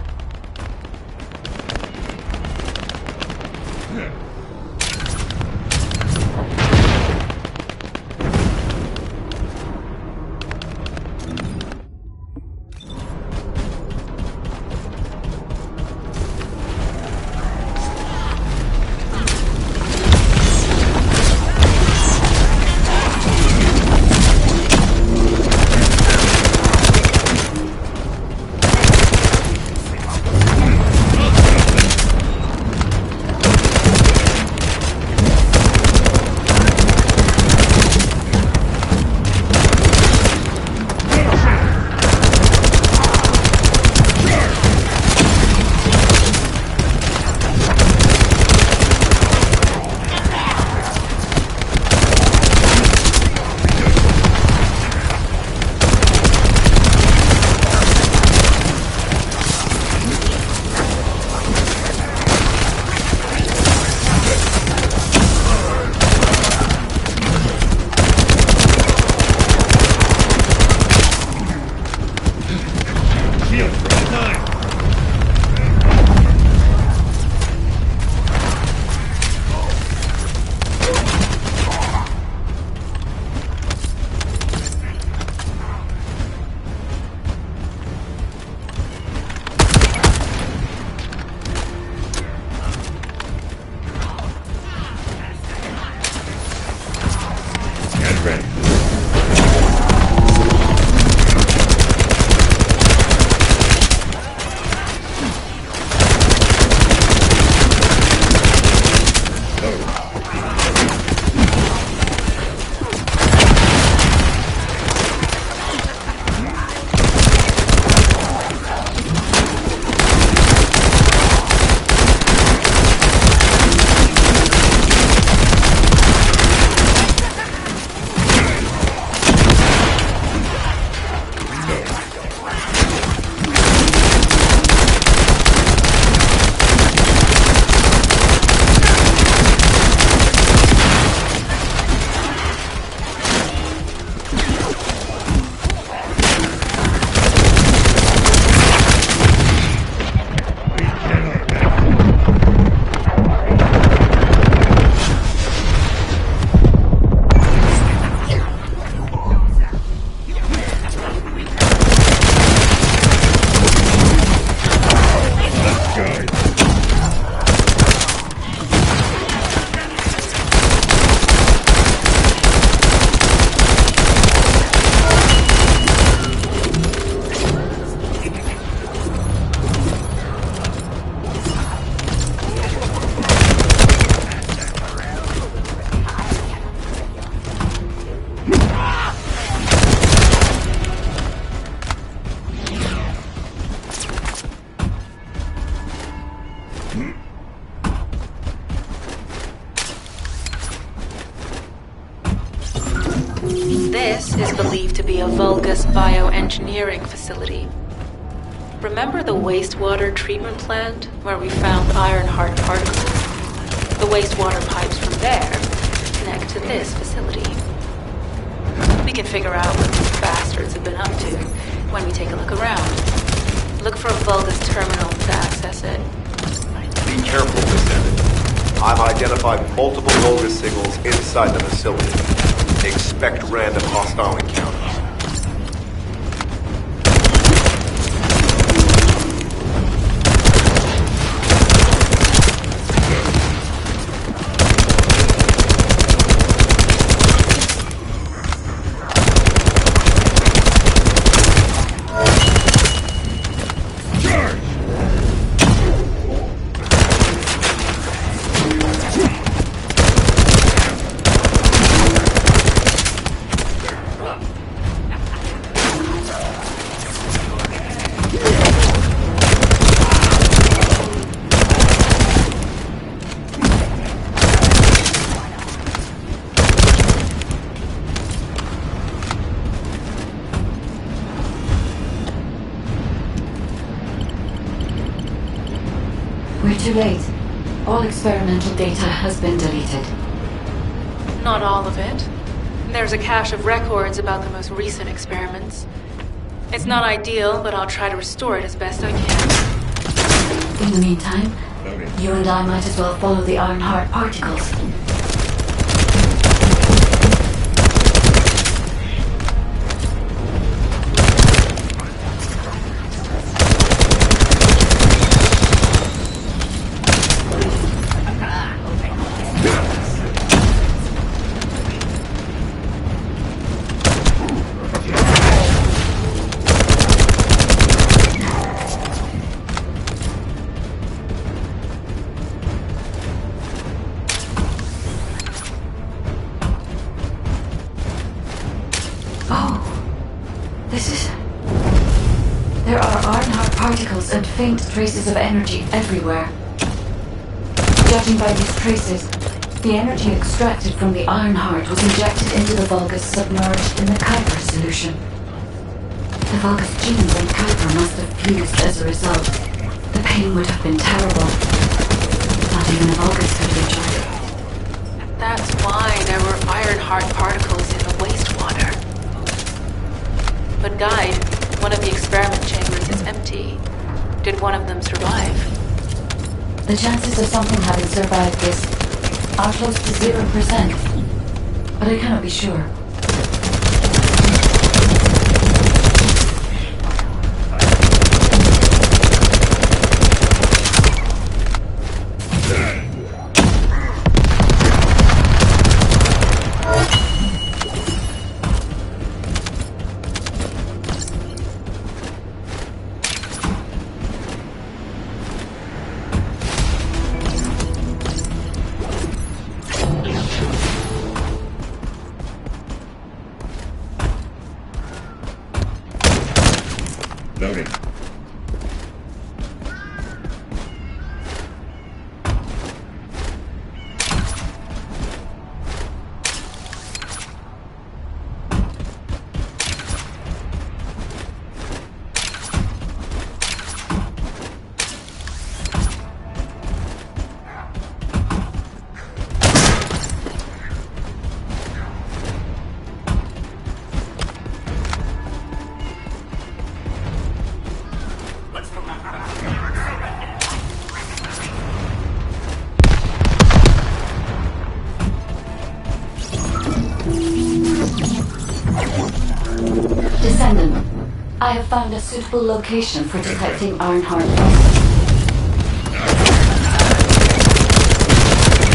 be a Vulgus bioengineering facility. Remember the wastewater treatment plant where we found Ironheart particles? The wastewater pipes from there connect to this facility. We can figure out what these bastards have been up to when we take a look around. Look for a Vulgus terminal to access it. Be careful, descendant. I've identified multiple Vulgus signals inside the facility. Expect random hostile encounters. We're too late. All experimental data has been deleted. Not all of it. There's a cache of records about the most recent experiments. It's not ideal, but I'll try to restore it as best I can. In the meantime, you and I might as well follow the Ironheart particles. There are Ironheart particles and faint traces of energy everywhere. Judging by these traces, the energy extracted from the Ironheart was injected into the Vulgus submerged in the Kuiper solution. The Vulgus genes and Kuiper must have fused as a result. The pain would have been terrible. Not even a Vulgus could have enjoyed it. That's why there were Ironheart particles in the wastewater. But Guide, one of the experiment chambers is empty. Did one of them survive? The chances of something having survived this are close to 0%, but I cannot be sure. Loading. Descendant, I have found a suitable location for detecting Ironheart.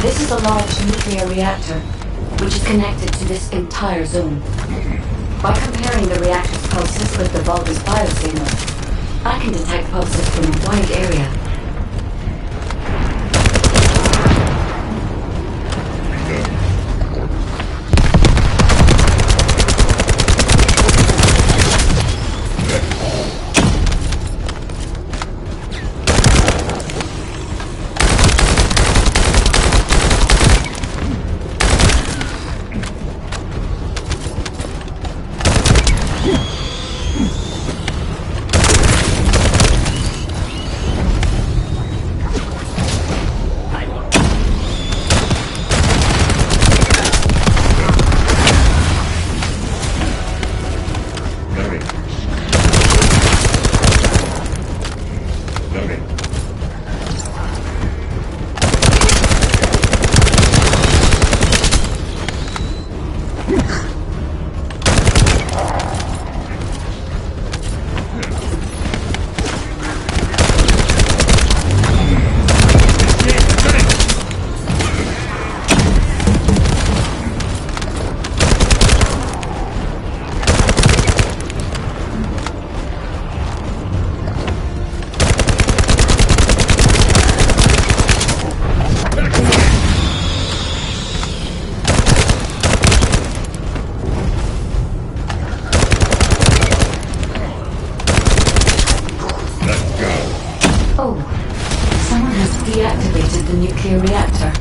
This is a large nuclear reactor, which is connected to this entire zone. By comparing the reactor's pulses with the Vulgus biosignal, I can detect pulses from a wide area. Oh, someone has deactivated the nuclear reactor.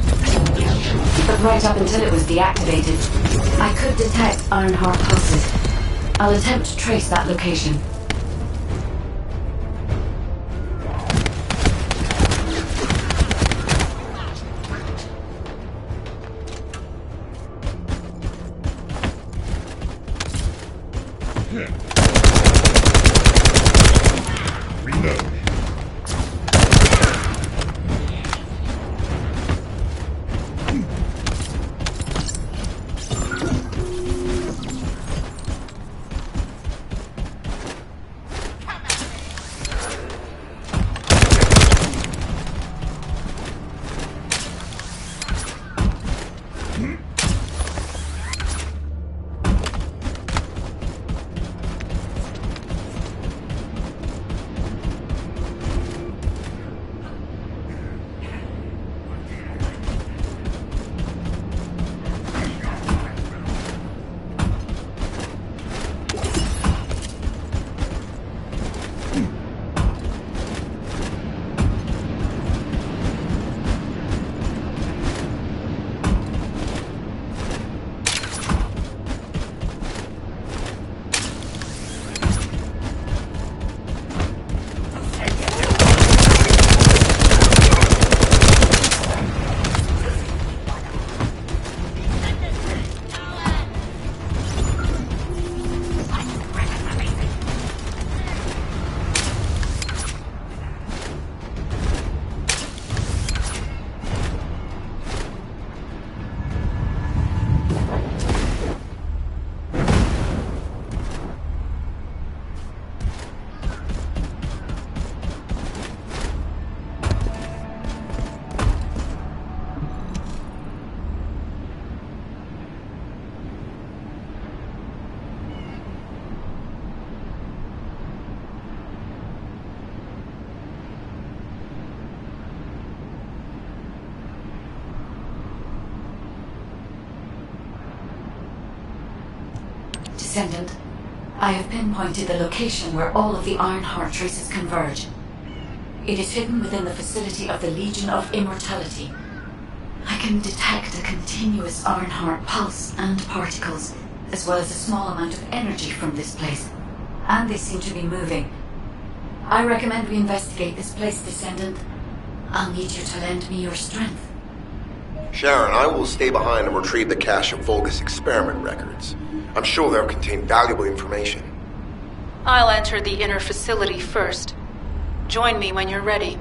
But right up until it was deactivated, I could detect Ironheart pulses. I'll attempt to trace that location. Descendant, I have pinpointed the location where all of the Ironheart traces converge. It is hidden within the facility of the Legion of Immortality. I can detect a continuous Ironheart pulse and particles, as well as a small amount of energy from this place. And they seem to be moving. I recommend we investigate this place, Descendant. I'll need you to lend me your strength. Sharon, I will stay behind and retrieve the cache of Vulgus experiment records. I'm sure they'll contain valuable information. I'll enter the inner facility first. Join me when you're ready.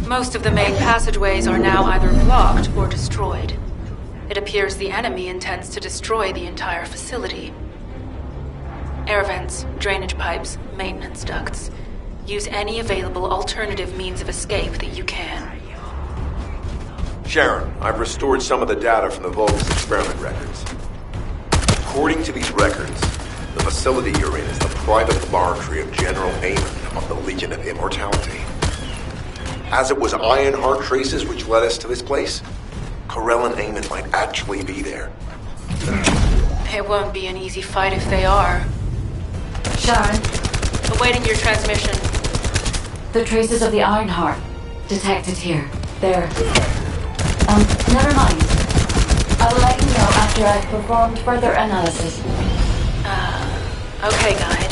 Most of the main passageways are now either blocked or destroyed. It appears the enemy intends to destroy the entire facility. Air vents, drainage pipes, maintenance ducts. Use any available alternative means of escape that you can. Sharon, I've restored some of the data from the Vulgus experiment records. According to these records, the facility you're in is the private laboratory of General Amon of the Legion of Immortality. As it was Ironheart traces which led us to this place, Corell and Amon might actually be there. It won't be an easy fight if they are. Sharon, Awaiting your transmission. the traces of the Ironheart detected here. They're... never mind. I will let you know after I've performed further analysis. Okay, Guide.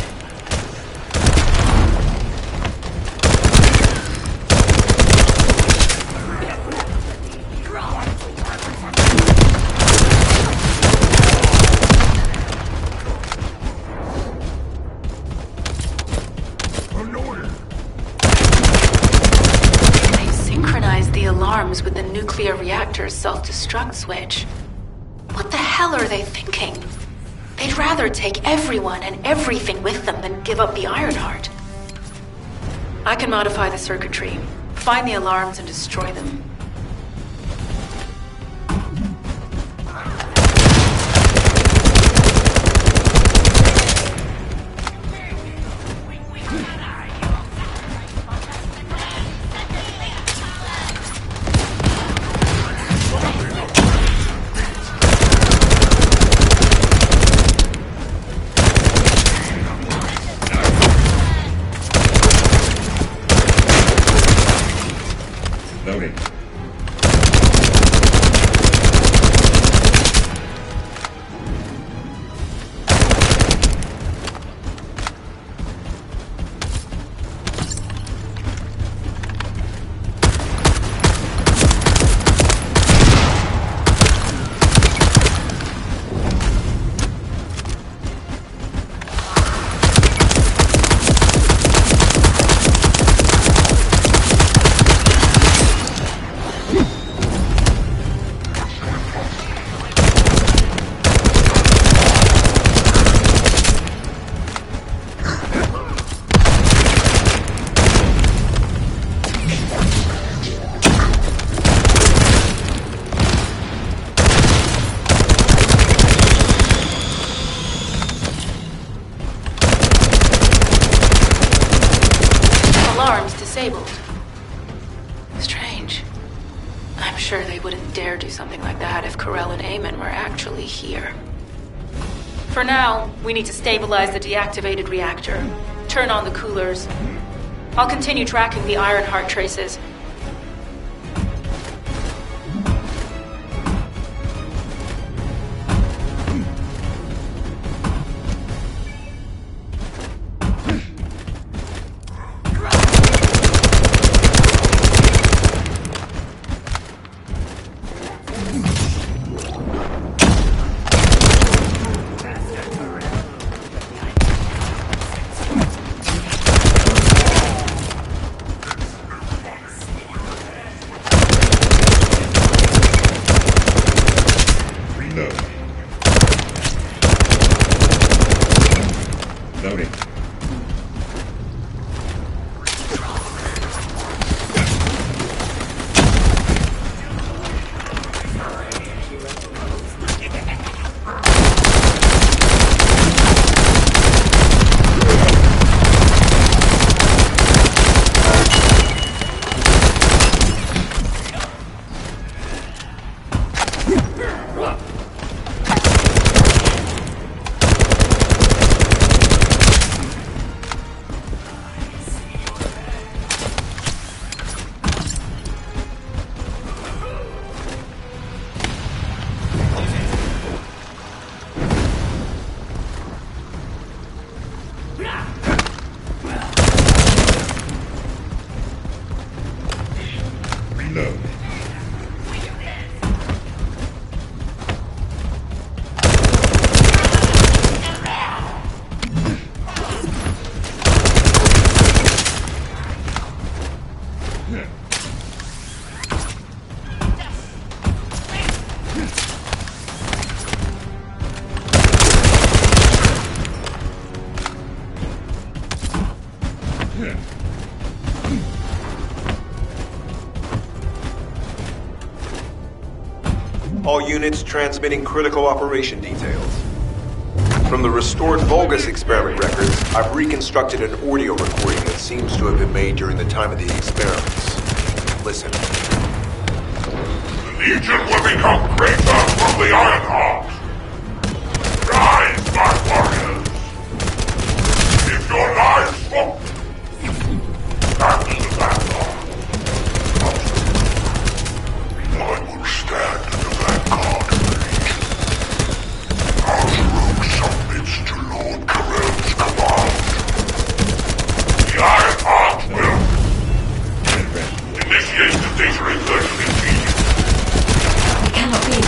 They synchronized the alarms with the nuclear reactor's self-destruct switch. What the hell are they thinking? They'd rather take everyone and everything with them than give up the Ironheart. I can modify the circuitry, find the alarms and destroy them. Loading. Alarms disabled. Strange. I'm sure they wouldn't dare do something like that if Corell and Eamon were actually here. For now, we need to stabilize the deactivated reactor, turn on the coolers. I'll continue tracking the Ironheart traces. Loading. Reload. All units transmitting critical operation details. From the restored Vulgus experiment records, I've reconstructed an audio recording that seems to have been made during the time of the experiments. Listen. The Legion will become greater from the Ironheart. Rise, my warriors! Give your lives for... After the battle, I will stand at the vanguard of the Legion. Our rogue submits to Lord Corell's command. The Ironheart will initiate the data incursion immediately. It cannot be.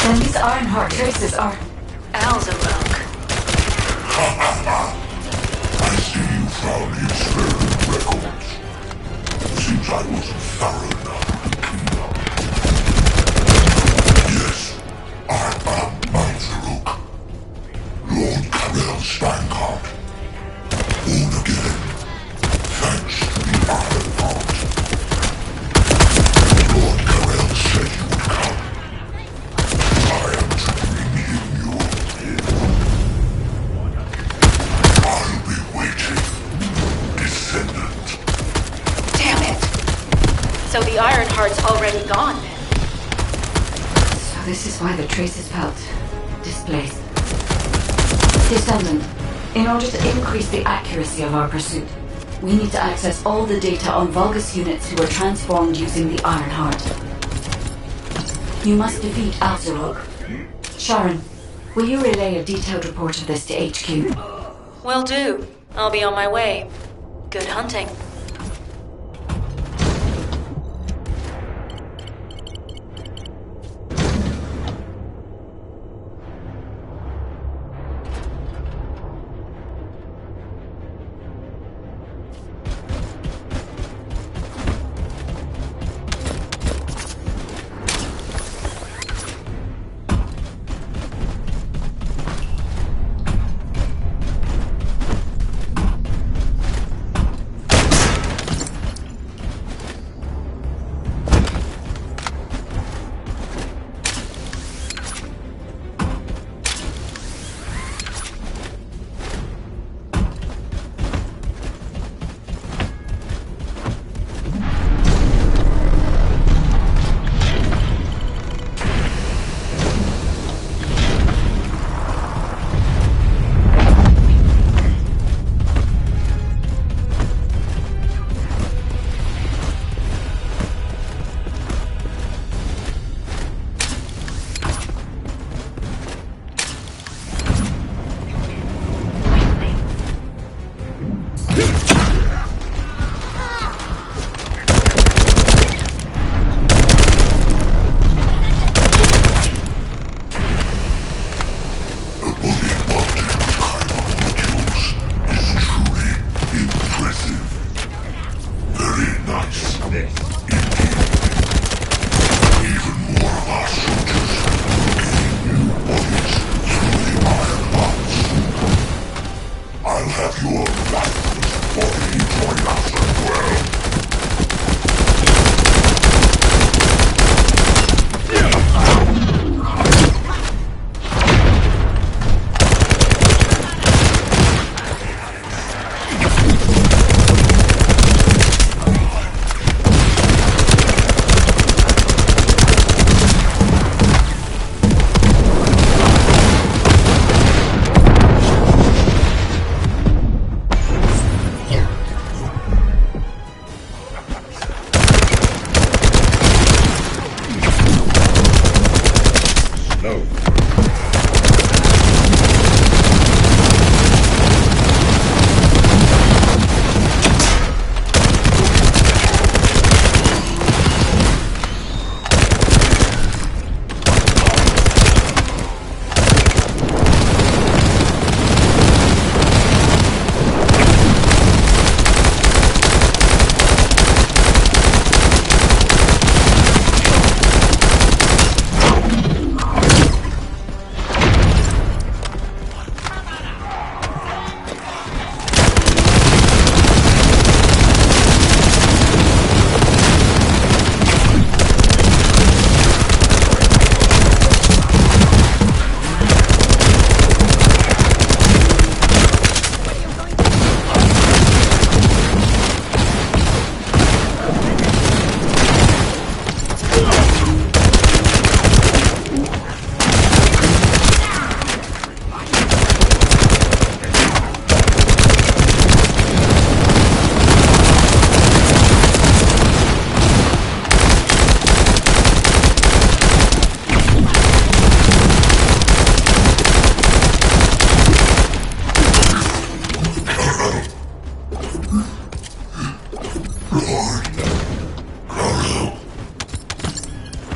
Then these Ironheart traces are... Alzarok. I see you found the experiment records. Seems I wasn't thorough enough to clean up. Yes, I am Alzarok. Lord Corell's vanguard. Born again. Thanks to the Ironheart. Lord Corell said you would come. I am to bring him your gift. I'll be waiting, descendant. Damn it! So the Ironheart's already gone then? So this is why the traces felt displaced. Descendant, in order to increase the accuracy of our pursuit, We need to access all the data on Vulgus units who were transformed using the Iron Heart. You must defeat Alzarok. Sharon, will you relay a detailed report of this to HQ? Will do. I'll be on my way. Good hunting.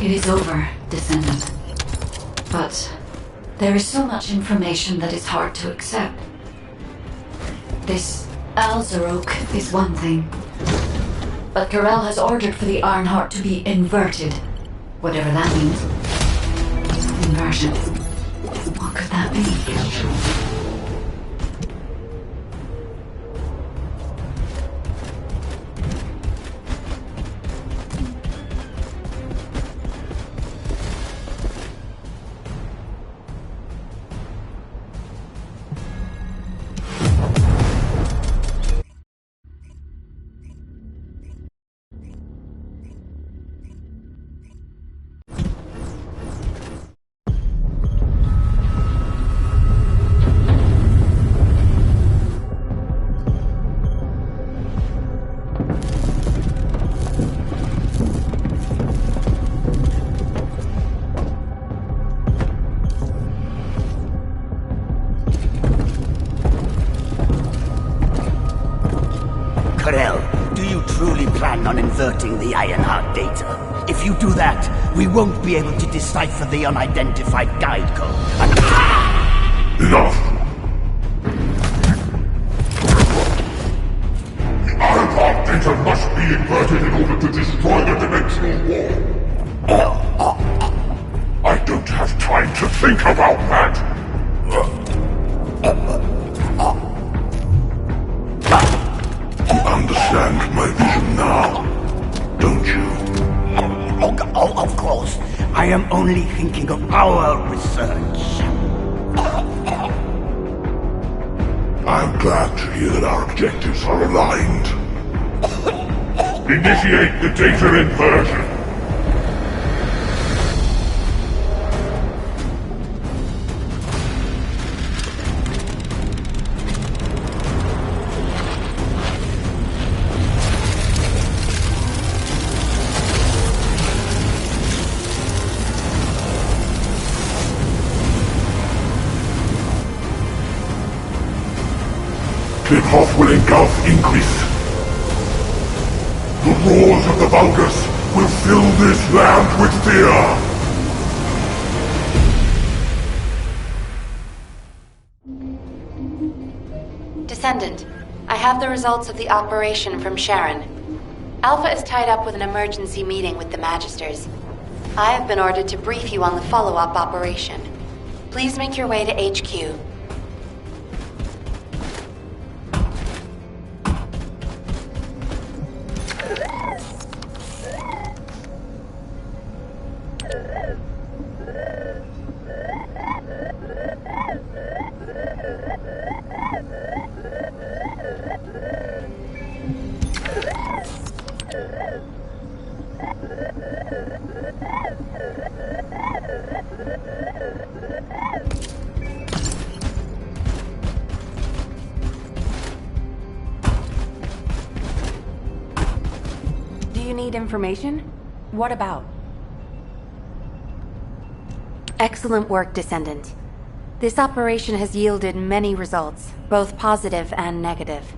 It is over, descendant. But there is so much information that is hard to accept. This Alzarok is one thing. But Karel has ordered for the Ironheart to be inverted. Whatever that means. Inversion. What could that be? Karel, do you truly plan on inverting the Ironheart data? If you do that, we won't be able to decipher the unidentified guide code. Enough! The Ironheart data must be inverted in order to destroy the dimensional wall. I don't have time to think about that! You understand my vision now, don't you? Oh, of course. I am only thinking of our research. I'm glad to hear that our objectives are aligned. Initiate the data inversion. Cliff will engulf Increase. The roars of the Vulgus will fill this land with fear! Descendant, I have the results of the operation from Sharon. Alpha is tied up with an emergency meeting with the Magisters. I have been ordered to brief you on the follow-up operation. Please make your way to HQ. Information? What about? Excellent work, Descendant. This operation has yielded many results, both positive and negative.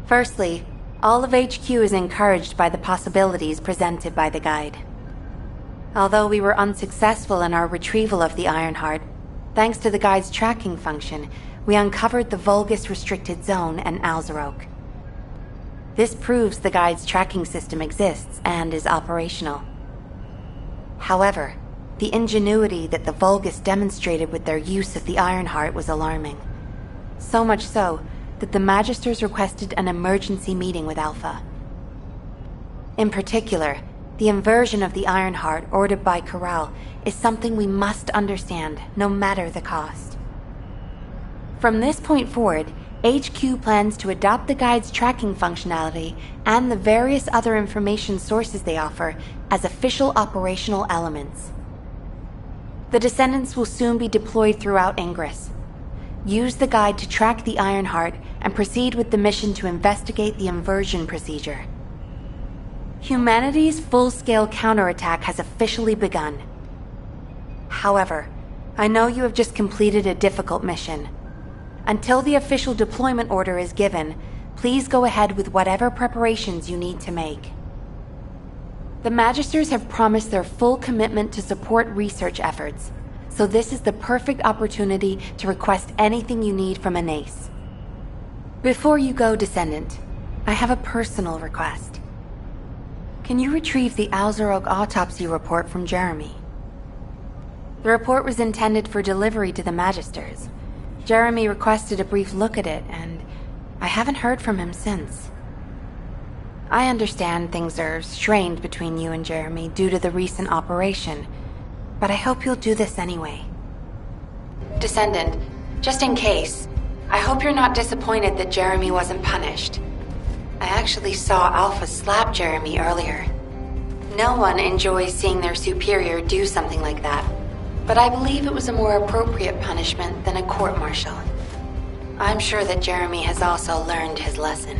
Firstly, all of HQ is encouraged by the possibilities presented by the guide. Although we were unsuccessful in our retrieval of the Ironheart, thanks to the guide's tracking function, we uncovered the Vulgus restricted zone and Alzarok. This proves the guide's tracking system exists and is operational. However, the ingenuity that the Vulgus demonstrated with their use of the Ironheart was alarming. So much so that the Magisters requested an emergency meeting with Alpha. In particular, the inversion of the Ironheart ordered by Corral is something we must understand, no matter the cost. From this point forward, HQ plans to adopt the guide's tracking functionality and the various other information sources they offer as official operational elements. The Descendants will soon be deployed throughout Ingress. Use the guide to track the Ironheart and proceed with the mission to investigate the inversion procedure. Humanity's full-scale counterattack has officially begun. However, I know you have just completed a difficult mission. Until the official deployment order is given, please go ahead with whatever preparations you need to make. The Magisters have promised their full commitment to support research efforts, so this is the perfect opportunity to request anything you need from Anais. Before you go, Descendant, I have a personal request. Can you retrieve the Alzarok autopsy report from Jeremy? The report was intended for delivery to the Magisters. Jeremy requested a brief look at it, and I haven't heard from him since. I understand things are strained between you and Jeremy due to the recent operation, but I hope you'll do this anyway. Descendant, just in case, I hope you're not disappointed that Jeremy wasn't punished. I actually saw Alpha slap Jeremy earlier. No one enjoys seeing their superior do something like that, but I believe it was a more appropriate punishment than a court-martial. I'm sure that Jeremy has also learned his lesson.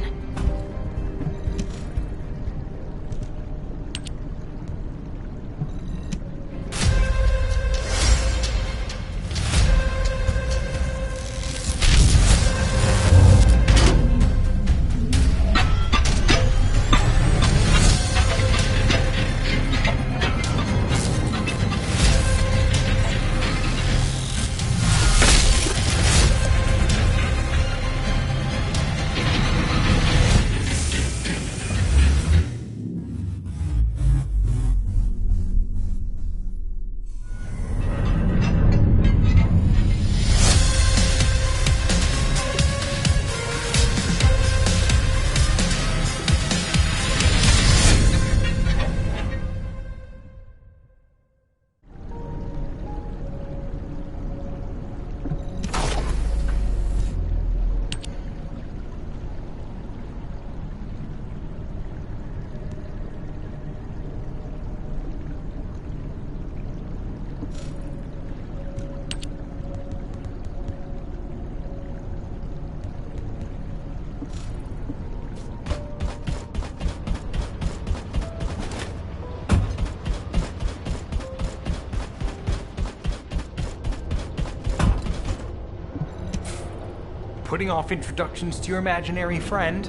putting off introductions to your imaginary friend.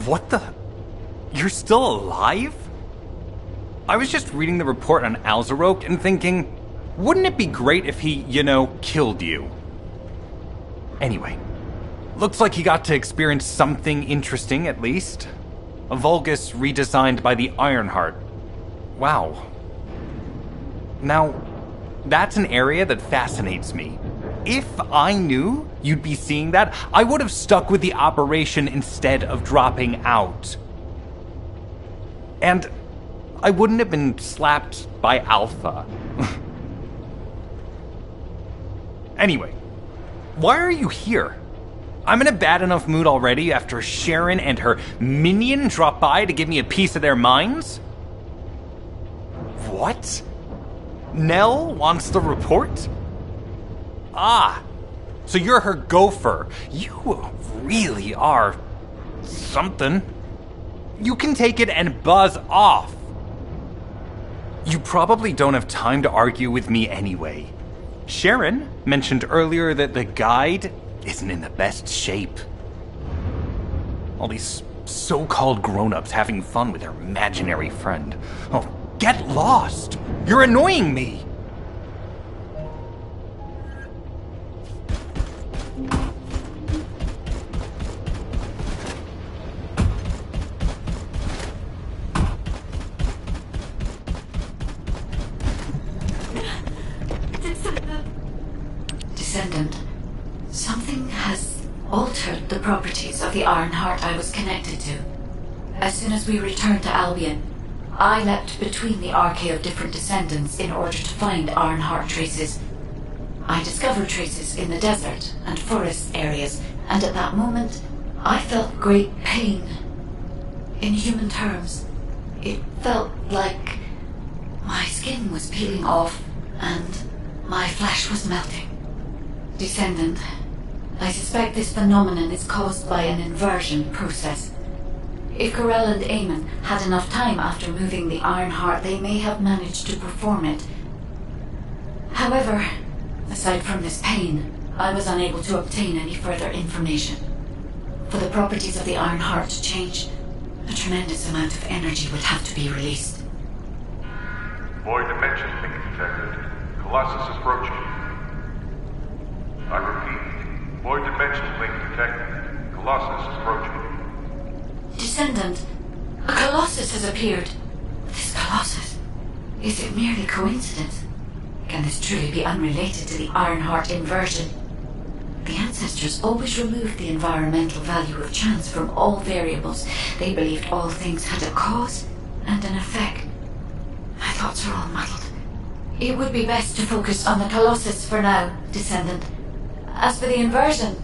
What the? You're still alive? I was just reading the report on Alzarok and thinking, wouldn't it be great if he, killed you? Anyway, looks like he got to experience something interesting at least. A Vulgus redesigned by the Ironheart. Wow. Now, that's an area that fascinates me. If I knew you'd be seeing that, I would have stuck with the operation instead of dropping out. And I wouldn't have been slapped by Alpha. Anyway, why are you here? I'm in a bad enough mood already after Sharon and her minion drop by to give me a piece of their minds? What? Nell wants the report? Ah, so you're her gopher. You really are something. You can take it and buzz off. You probably don't have time to argue with me anyway. Sharon mentioned earlier that the guide isn't in the best shape. All these so-called grown-ups having fun with their imaginary friend. Oh, get lost! You're annoying me! Descendant, something has altered the properties of the Ironheart I was connected to. As soon as we returned to Albion, I leapt between the arcade of different descendants in order to find Ironheart traces. I discovered traces in the desert and forest areas, and at that moment, I felt great pain. In human terms, it felt like my skin was peeling off and my flesh was melting. Descendant, I suspect this phenomenon is caused by an inversion process. If Corell and Eamon had enough time after moving the Ironheart, they may have managed to perform it. However, aside from this pain, I was unable to obtain any further information. For the properties of the Ironheart to change, a tremendous amount of energy would have to be released. Void dimension link detected. Colossus approaching. I repeat, void dimension link detected. Colossus approaching. Descendant, a Colossus has appeared. This Colossus, is it merely coincidence? Can this truly be unrelated to the Ironheart inversion? The ancestors always removed the environmental value of chance from all variables. They believed all things had a cause and an effect. My thoughts are all muddled. It would be best to focus on the Colossus for now, Descendant. As for the inversion,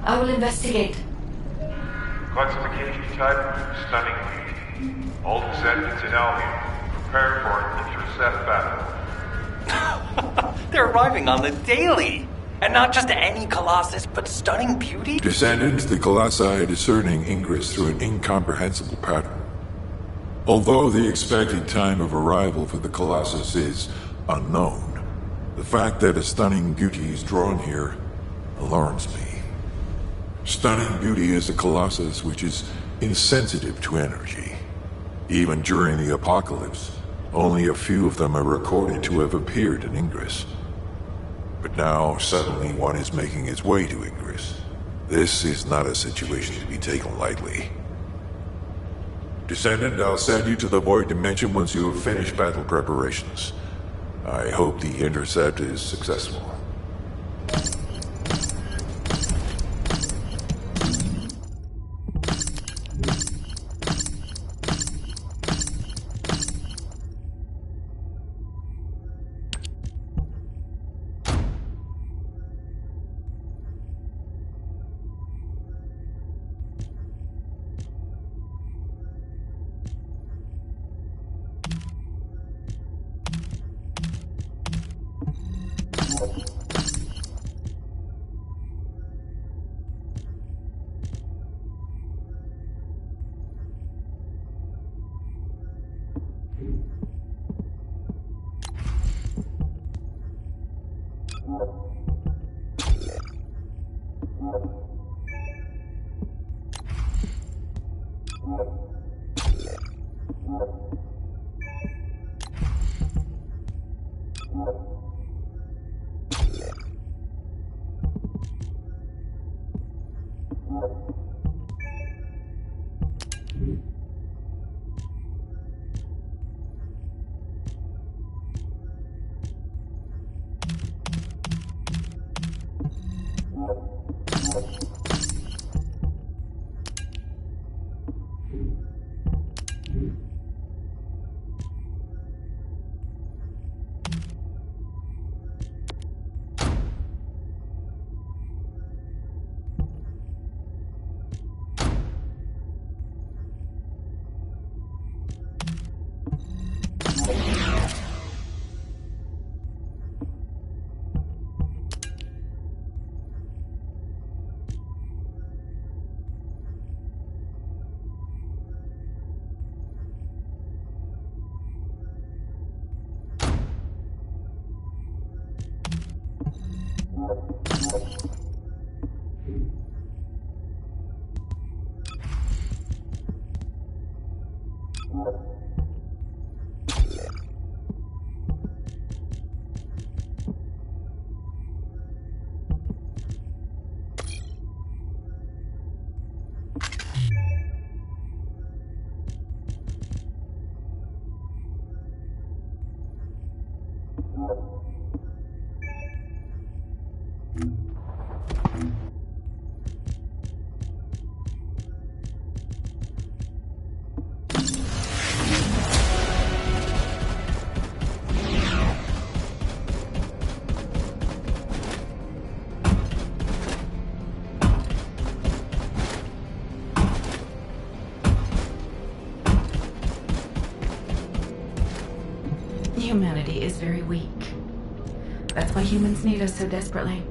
I will investigate. Classification type, stunning beauty. All descendants in Albion, prepare for an intercept battle. They're arriving on the daily! And not just any Colossus, but stunning beauty? Descendants, the Colossi are discerning Ingress through an incomprehensible pattern. Although the expected time of arrival for the Colossus is unknown, the fact that a stunning beauty is drawn here alarms me. Stunning beauty is a Colossus which is insensitive to energy. Even during the apocalypse, only a few of them are recorded to have appeared in Ingress. But now, suddenly one is making its way to Ingress. This is not a situation to be taken lightly. Descendant, I'll send you to the Void Dimension once you have finished battle preparations. I hope the intercept is successful. Humanity is very weak. That's why humans need us so desperately.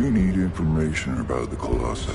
you need information about the Colossi?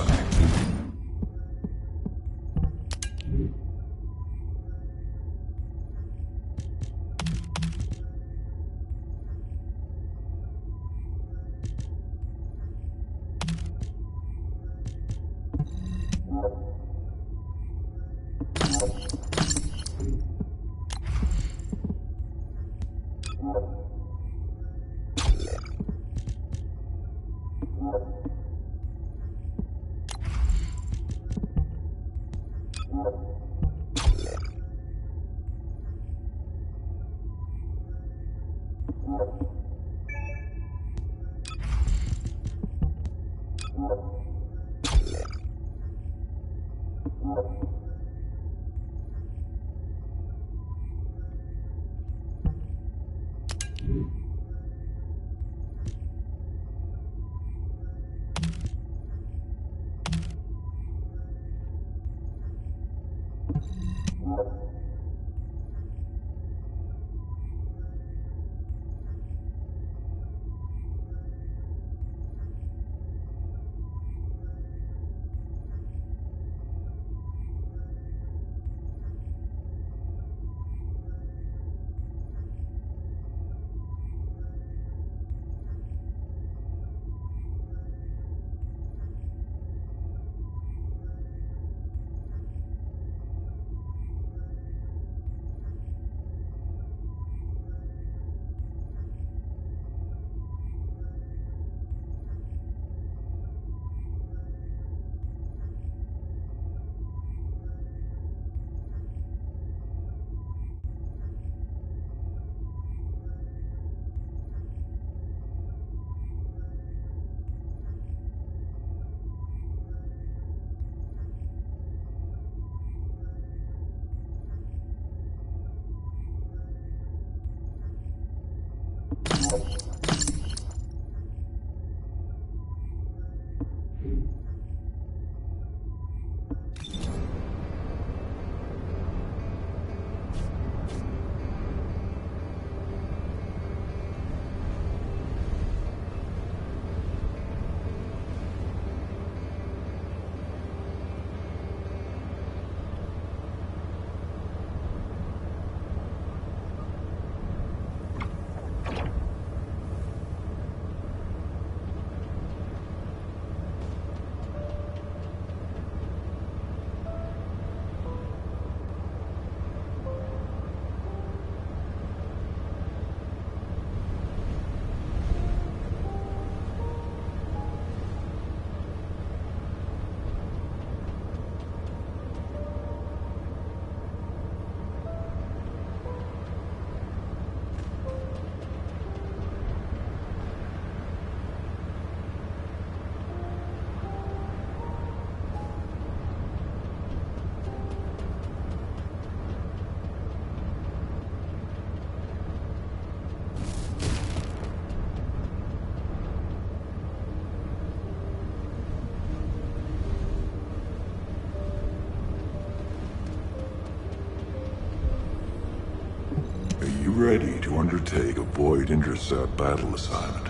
Are you ready to undertake a Void Intercept battle assignment?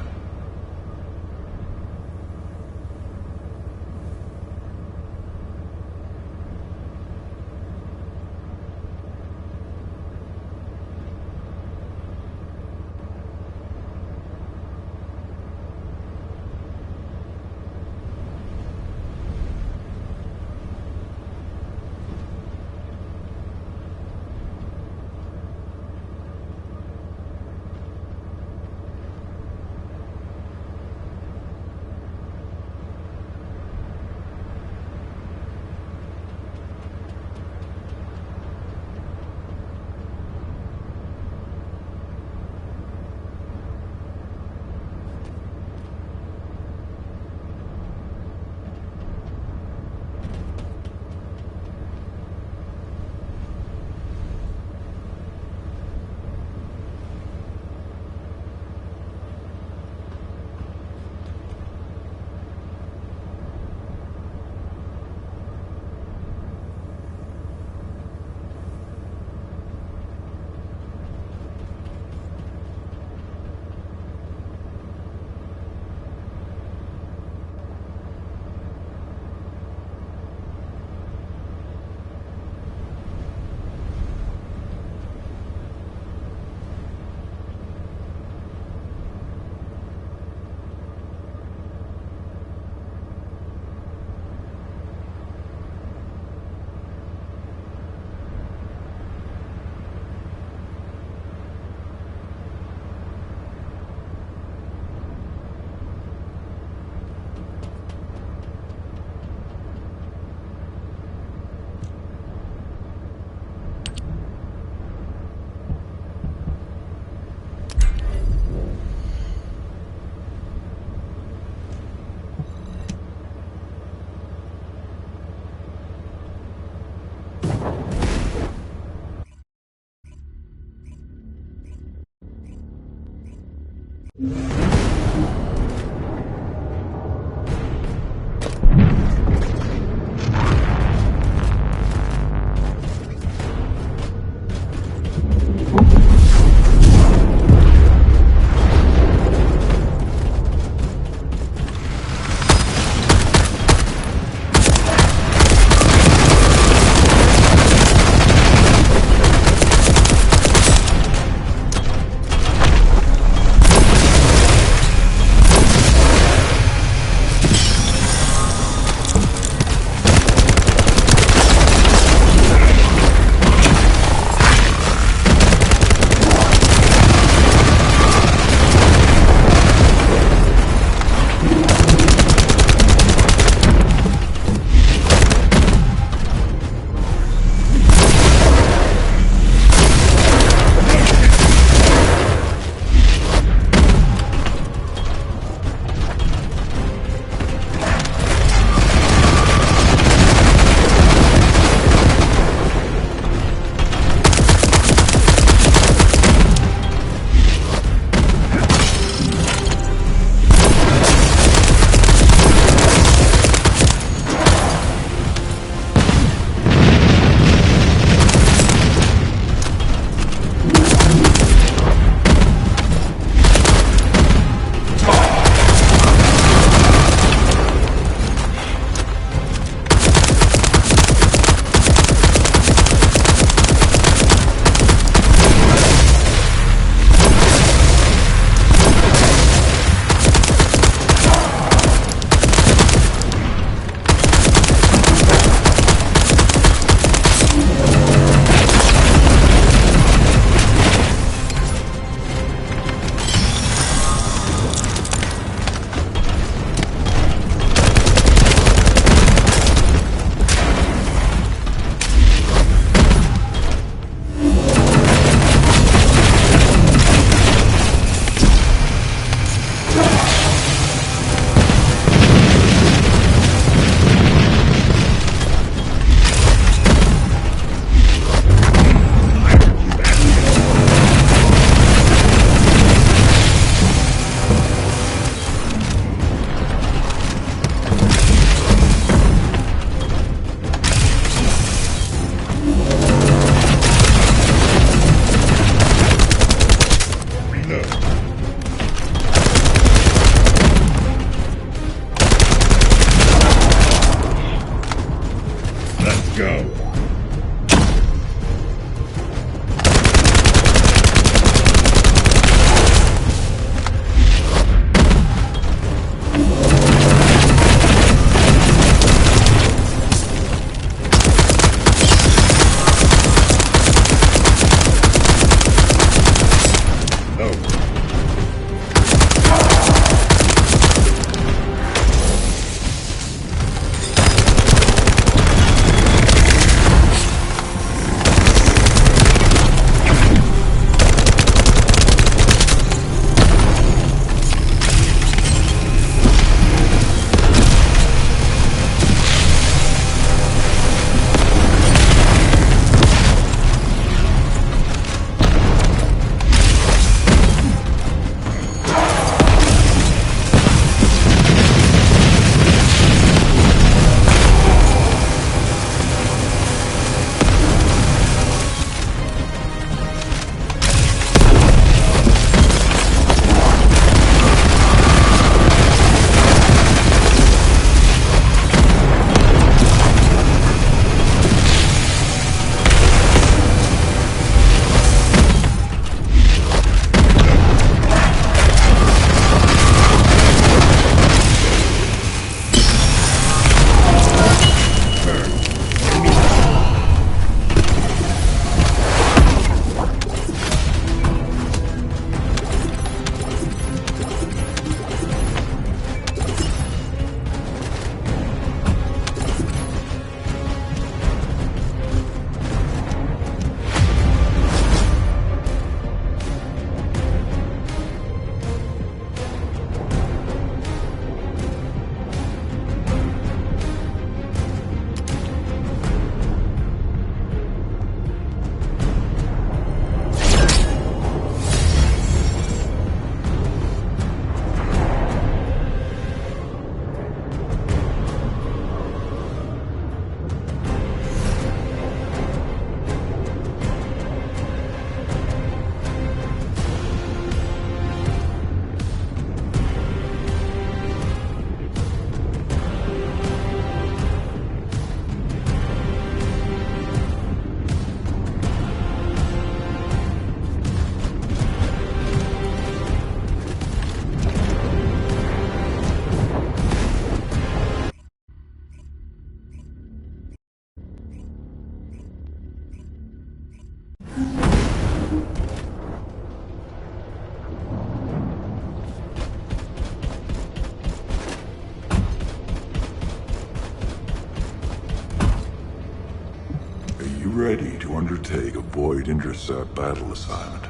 undertake a void intercept battle assignment.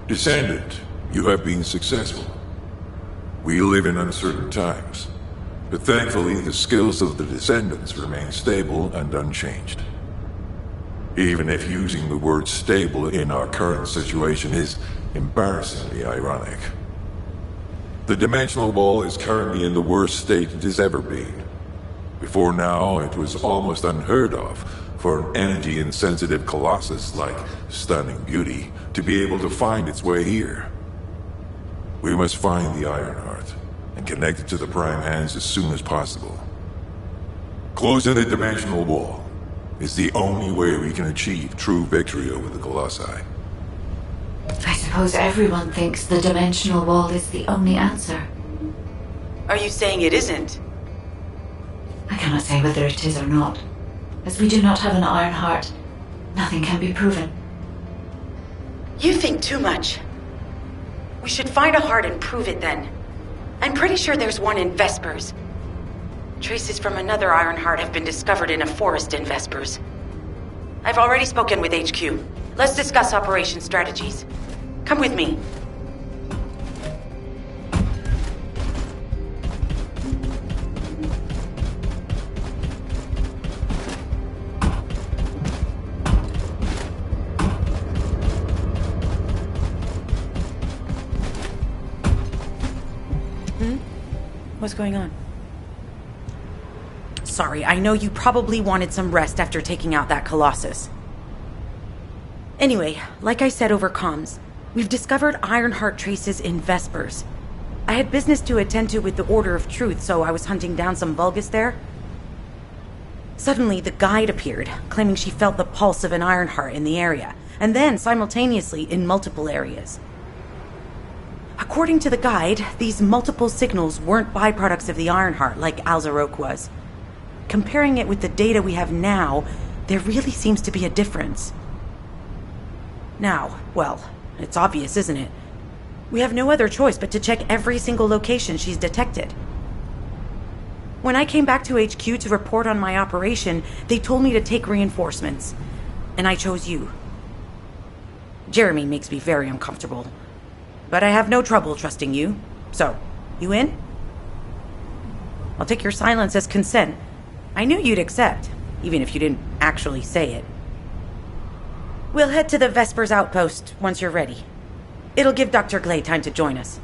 Descendant, you have been successful. We live in uncertain times, but thankfully the skills of the descendants remain stable and unchanged. Even if using the word stable in our current situation is embarrassingly ironic. The dimensional wall is currently in the worst state it has ever been. Before now, it was almost unheard of for an energy-insensitive colossus like Stunning Beauty to be able to find its way here. We must find the Ironheart and connect it to the Prime Hands as soon as possible. Closing the dimensional wall is the only way we can achieve true victory over the Colossi. I suppose everyone thinks the dimensional wall is the only answer. Are you saying it isn't? I cannot say whether it is or not. As we do not have an Ironheart, nothing can be proven. You think too much. We should find a heart and prove it then. I'm pretty sure there's one in Vespers. Traces from another Ironheart have been discovered in a forest in Vespers. I've already spoken with HQ. Let's discuss operation strategies. Come with me. What's going on? Sorry, I know you probably wanted some rest after taking out that Colossus. Anyway, like I said over comms, we've discovered Ironheart traces in Vespers. I had business to attend to with the Order of Truth, so I was hunting down some Vulgus there. Suddenly, the guide appeared, claiming she felt the pulse of an Ironheart in the area, and then simultaneously in multiple areas. According to the guide, these multiple signals weren't byproducts of the Ironheart like Alzarok was. Comparing it with the data we have now, there really seems to be a difference. Now, well, it's obvious, isn't it? We have no other choice but to check every single location she's detected. When I came back to HQ to report on my operation, they told me to take reinforcements, and I chose you. Jeremy makes me very uncomfortable, but I have no trouble trusting you. So, you in? I'll take your silence as consent. I knew you'd accept, even if you didn't actually say it. We'll head to the Vespers outpost once you're ready. It'll give Dr. Glay time to join us.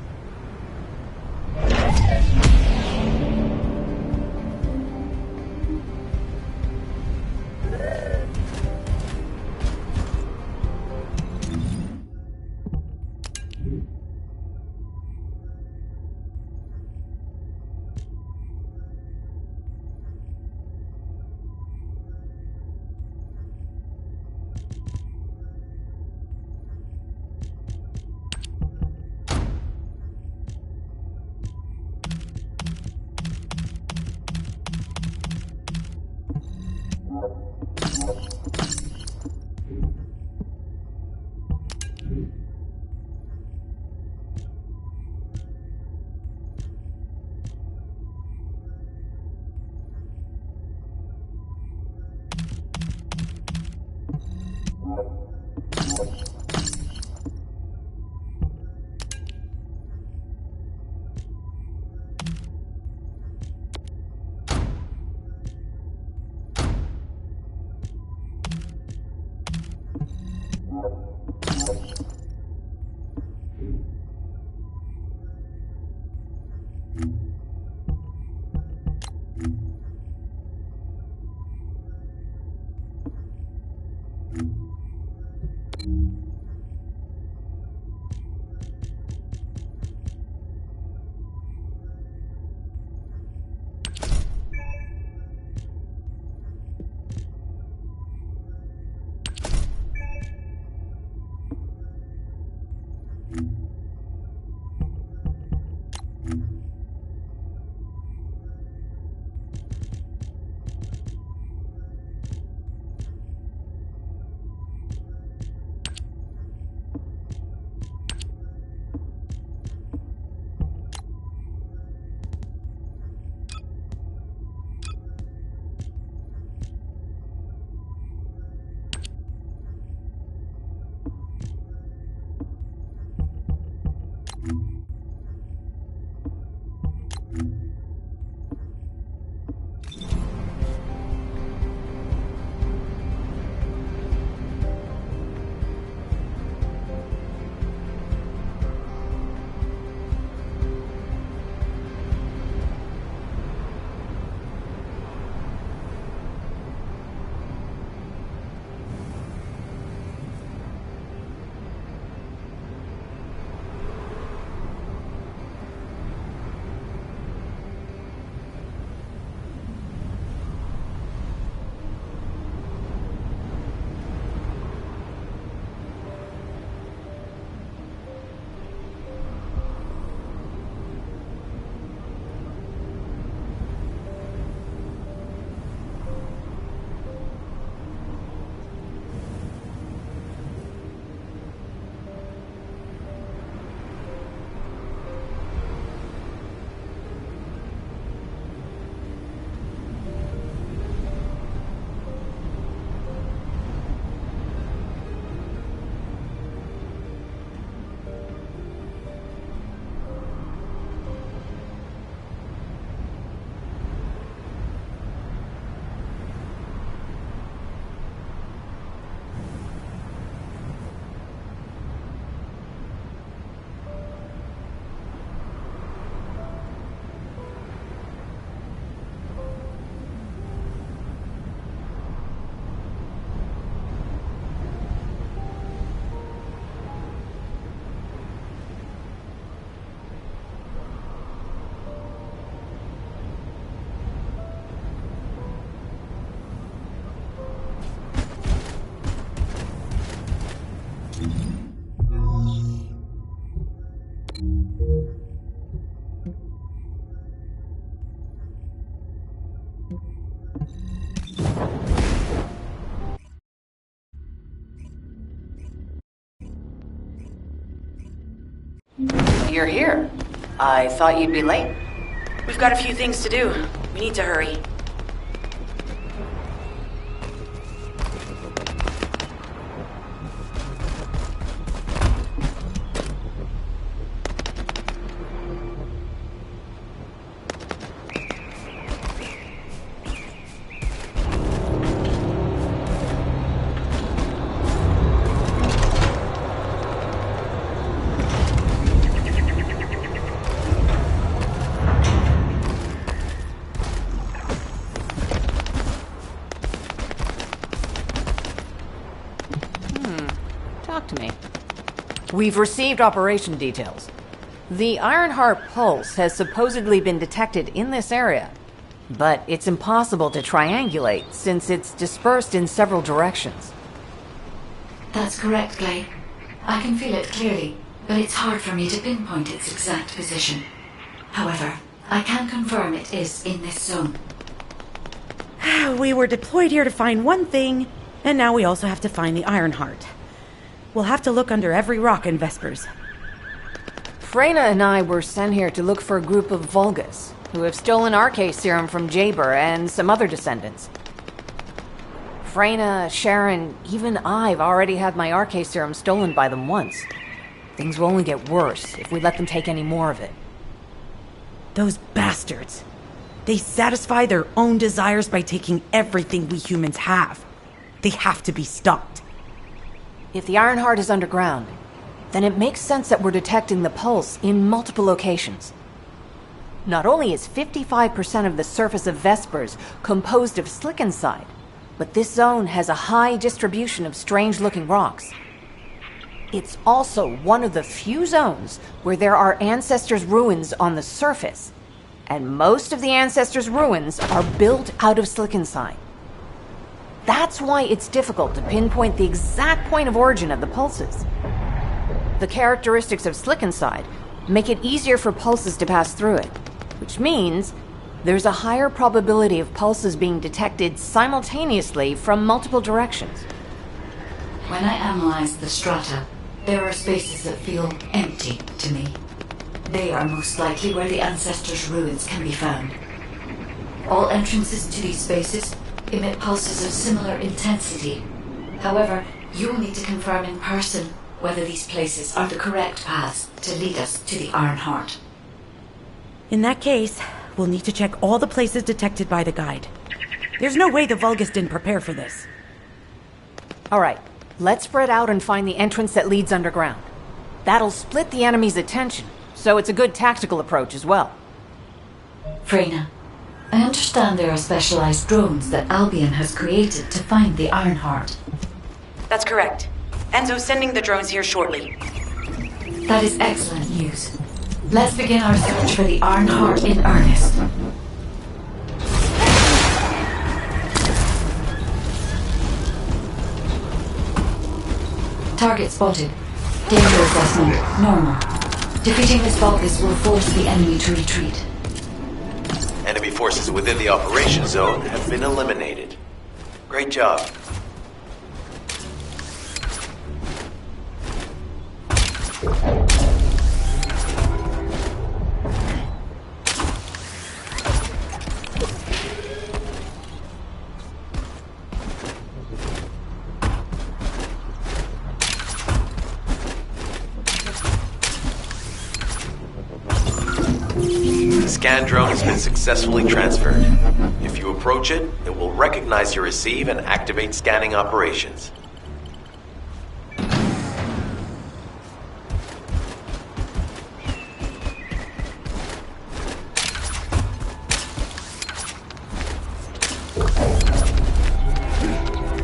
You're here. I thought you'd be late. We've got a few things to do. We need to hurry. Talk to me. We've received operation details. The Ironheart pulse has supposedly been detected in this area, but it's impossible to triangulate since it's dispersed in several directions. That's correct, Clay. I can feel it clearly, but it's hard for me to pinpoint its exact position. However, I can confirm it is in this zone. We were deployed here to find one thing, and now we also have to find the Ironheart. We'll have to look under every rock in Vespers. Freyna and I were sent here to look for a group of Vulgus, who have stolen RK serum from Jaber and some other descendants. Freyna, Sharon, even I've already had my RK serum stolen by them once. Things will only get worse if we let them take any more of it. Those bastards. They satisfy their own desires by taking everything we humans have. They have to be stopped. If the Ironheart is underground, then it makes sense that we're detecting the pulse in multiple locations. Not only is 55% of the surface of Vespers composed of slickinside, but this zone has a high distribution of strange-looking rocks. It's also one of the few zones where there are Ancestors' ruins on the surface, and most of the Ancestors' ruins are built out of slickinside. That's why it's difficult to pinpoint the exact point of origin of the pulses. The characteristics of slickinside make it easier for pulses to pass through it, which means there's a higher probability of pulses being detected simultaneously from multiple directions. When I analyze the strata, there are spaces that feel empty to me. They are most likely where the Ancestors' ruins can be found. All entrances to these spaces emit pulses of similar intensity. However, you'll need to confirm in person whether these places are the correct paths to lead us to the Ironheart. In that case, we'll need to check all the places detected by the guide. There's no way the Vulgus didn't prepare for this. All right, let's spread out and find the entrance that leads underground. That'll split the enemy's attention, so it's a good tactical approach as well. Freyna, I understand there are specialized drones that Albion has created to find the Ironheart. That's correct. Enzo's sending the drones here shortly. That is excellent news. Let's begin our search for the Ironheart in earnest. Target spotted. Danger assessment, normal. Defeating this Vulgus will force the enemy to retreat. Enemy forces within the operation zone have been eliminated. Great job. The scan drone has been successfully transferred. If you approach it, it will recognize your receive and activate scanning operations.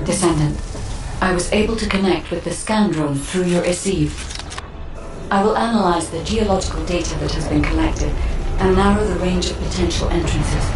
Descendant, I was able to connect with the scan drone through your receive. I will analyze the geological data that has been collected and narrow the range of potential entrances.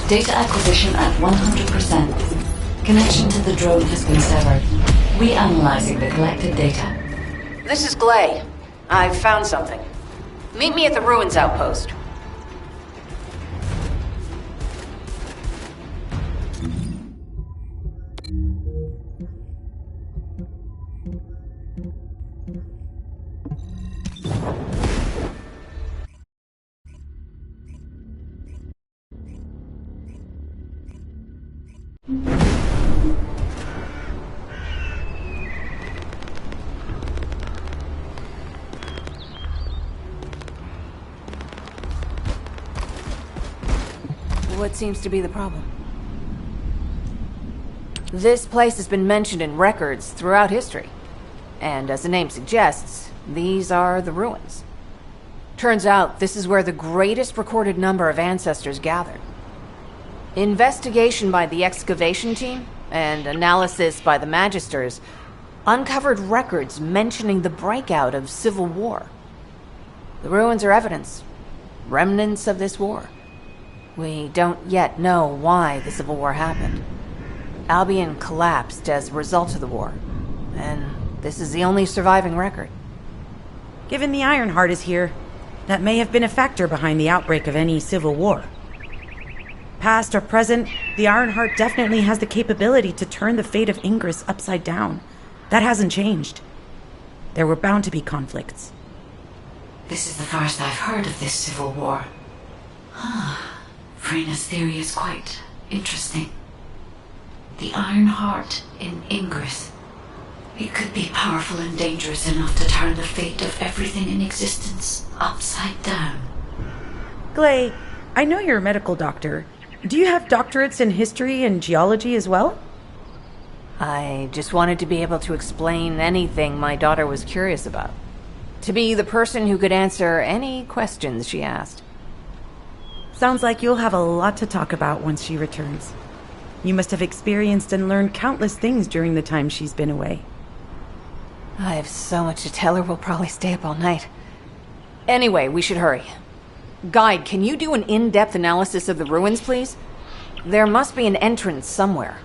Data acquisition at 100%. Connection to the drone has been severed. Reanalyzing the collected data. This is Glay. I've found something. Meet me at the ruins outpost. What seems to be the problem? This place has been mentioned in records throughout history. And as the name suggests, these are the ruins. Turns out this is where the greatest recorded number of ancestors gathered. Investigation by the excavation team and analysis by the magisters uncovered records mentioning the breakout of civil war. The ruins are evidence, remnants of this war. We don't yet know why the Civil War happened. Albion collapsed as a result of the war, and this is the only surviving record. Given the Ironheart is here, that may have been a factor behind the outbreak of any civil war. Past or present, the Ironheart definitely has the capability to turn the fate of Ingress upside down. That hasn't changed. There were bound to be conflicts. This is the first I've heard of this civil war. Frena's theory is quite interesting. The Ironheart in Ingress. It could be powerful and dangerous enough to turn the fate of everything in existence upside down. Glay, I know you're a medical doctor. Do you have doctorates in history and geology as well? I just wanted to be able to explain anything my daughter was curious about. To be the person who could answer any questions she asked. Sounds like you'll have a lot to talk about once she returns. You must have experienced and learned countless things during the time she's been away. I have so much to tell her we'll probably stay up all night. Anyway, we should hurry. Guide, can you do an in-depth analysis of the ruins, please? There must be an entrance somewhere.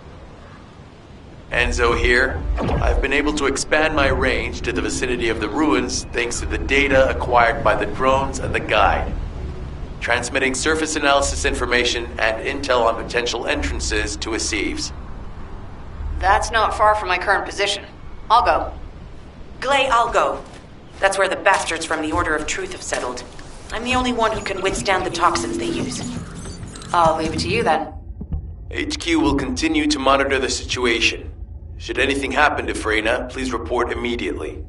Enzo here. I've been able to expand my range to the vicinity of the ruins thanks to the data acquired by the drones and the guide. Transmitting surface analysis information and intel on potential entrances to Aceves. That's not far from my current position. I'll go. Glay, I'll go. That's where the bastards from the Order of Truth have settled. I'm the only one who can withstand the toxins they use. I'll leave it to you then. HQ will continue to monitor the situation. Should anything happen to Freyna, please report immediately.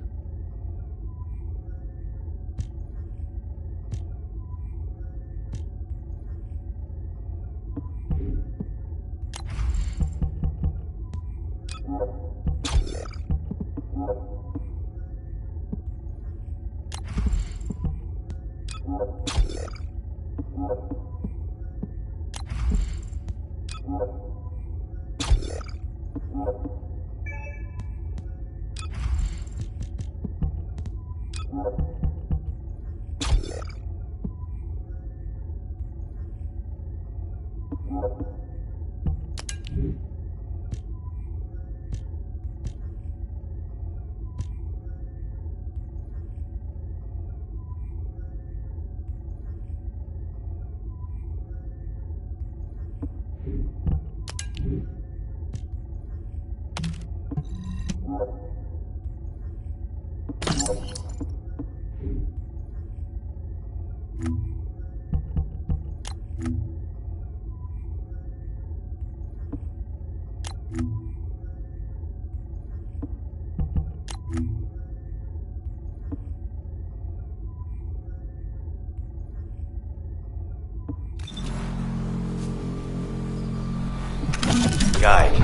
Guide,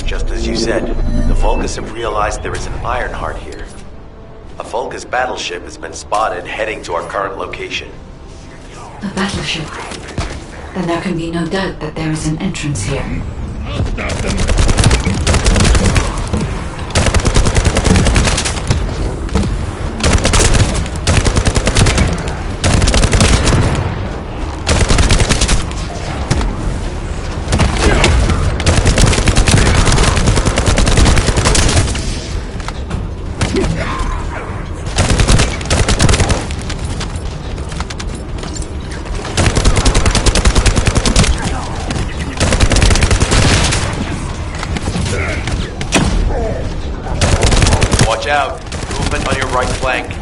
just as you said, the Vulgus have realized there is an Ironheart here. A Vulgus battleship has been spotted heading to our current location. A battleship? Then there can be no doubt that there is an entrance here. Watch out. Movement on your right flank.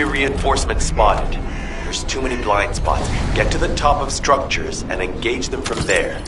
Reinforcements spotted. There's too many blind spots. Get to the top of structures and engage them from there.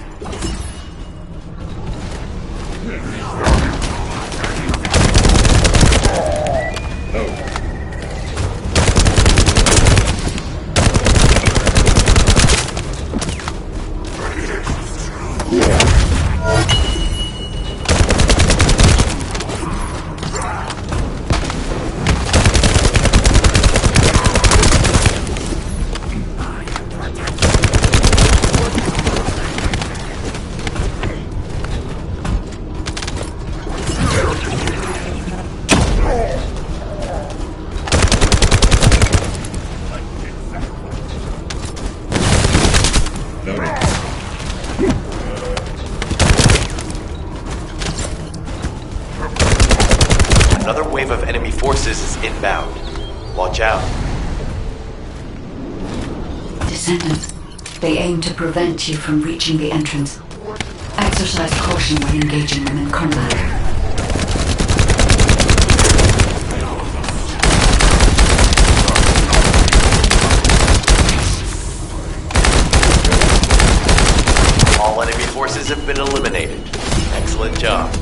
Another wave of enemy forces is inbound. Watch out. Descendant, they aim to prevent you from reaching the entrance. Exercise caution when engaging them in combat. All enemy forces have been eliminated. Excellent job.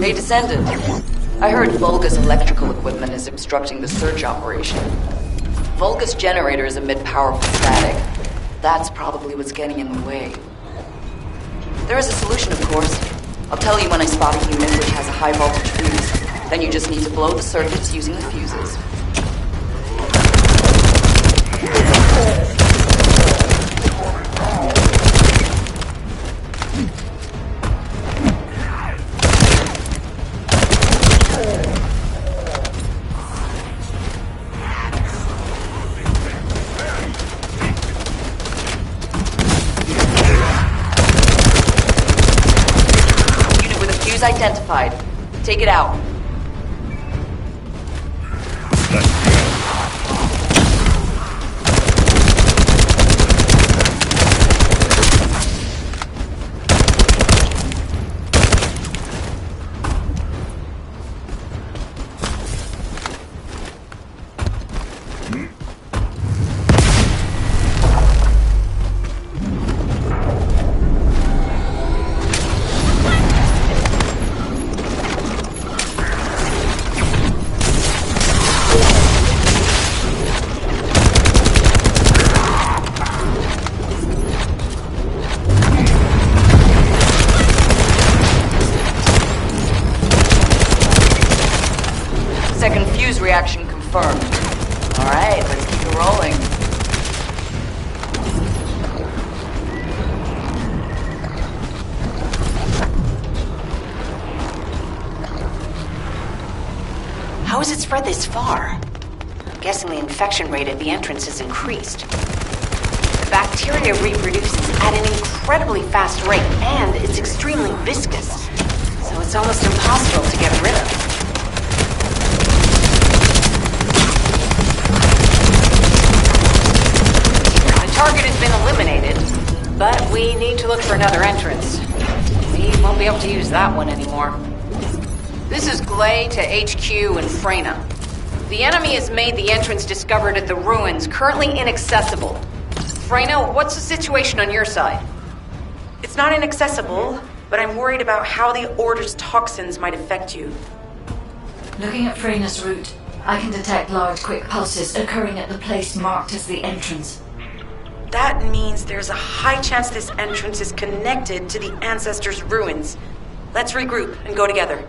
Hey, Descendant. I heard Vulgus electrical equipment is obstructing the search operation. Vulgus generators emit powerful static. That's probably what's getting in the way. There is a solution, of course. I'll tell you when I spot a unit which has a high voltage fuse. Then you just need to blow the circuits using the fuses. Identified. Take it out. Second fuse reaction confirmed. Alright, let's keep it rolling. How has it spread this far? I'm guessing the infection rate at the entrance has increased. The bacteria reproduces at an incredibly fast rate, and it's extremely viscous, so it's almost impossible to get rid of. The target has been eliminated, but we need to look for another entrance. We won't be able to use that one anymore. This is Glay to HQ in Freyna. The enemy has made the entrance discovered at the ruins currently inaccessible. Freyna, what's the situation on your side? It's not inaccessible, but I'm worried about how the Order's toxins might affect you. Looking at Freyna's route, I can detect large quick pulses occurring at the place marked as the entrance. That means there's a high chance this entrance is connected to the Ancestors' ruins. Let's regroup and go together.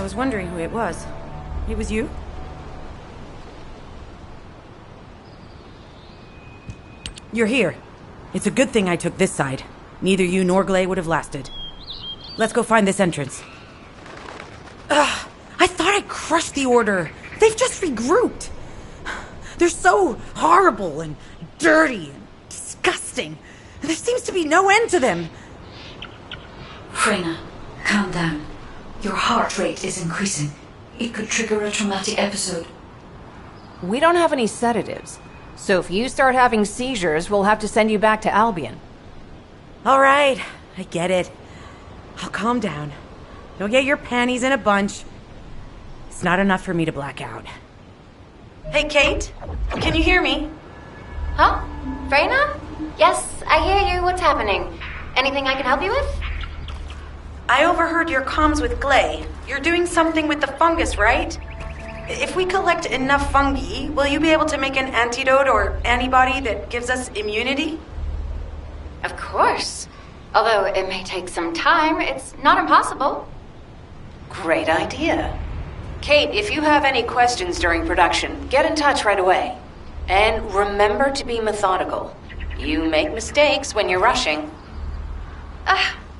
was wondering who it was. It was you? You're here. It's a good thing I took this side. Neither you nor Glay would have lasted. Let's go find this entrance. Ugh, I thought I crushed the Order. They've just regrouped. They're so horrible and dirty and disgusting. There seems to be no end to them. Freyna, calm down. Your heart rate is increasing. It could trigger a traumatic episode. We don't have any sedatives, so if you start having seizures, we'll have to send you back to Albion. All right, I get it. I'll calm down. You'll get your panties in a bunch. It's not enough for me to black out. Hey, Kate, can you hear me? Huh? Freyna? Yes, I hear you. What's happening? Anything I can help you with? I overheard your comms with Glay. You're doing something with the fungus, right? If we collect enough fungi, will you be able to make an antidote or antibody that gives us immunity? Of course. Although it may take some time, it's not impossible. Great idea. Kate, if you have any questions during production, get in touch right away. And remember to be methodical. You make mistakes when you're rushing.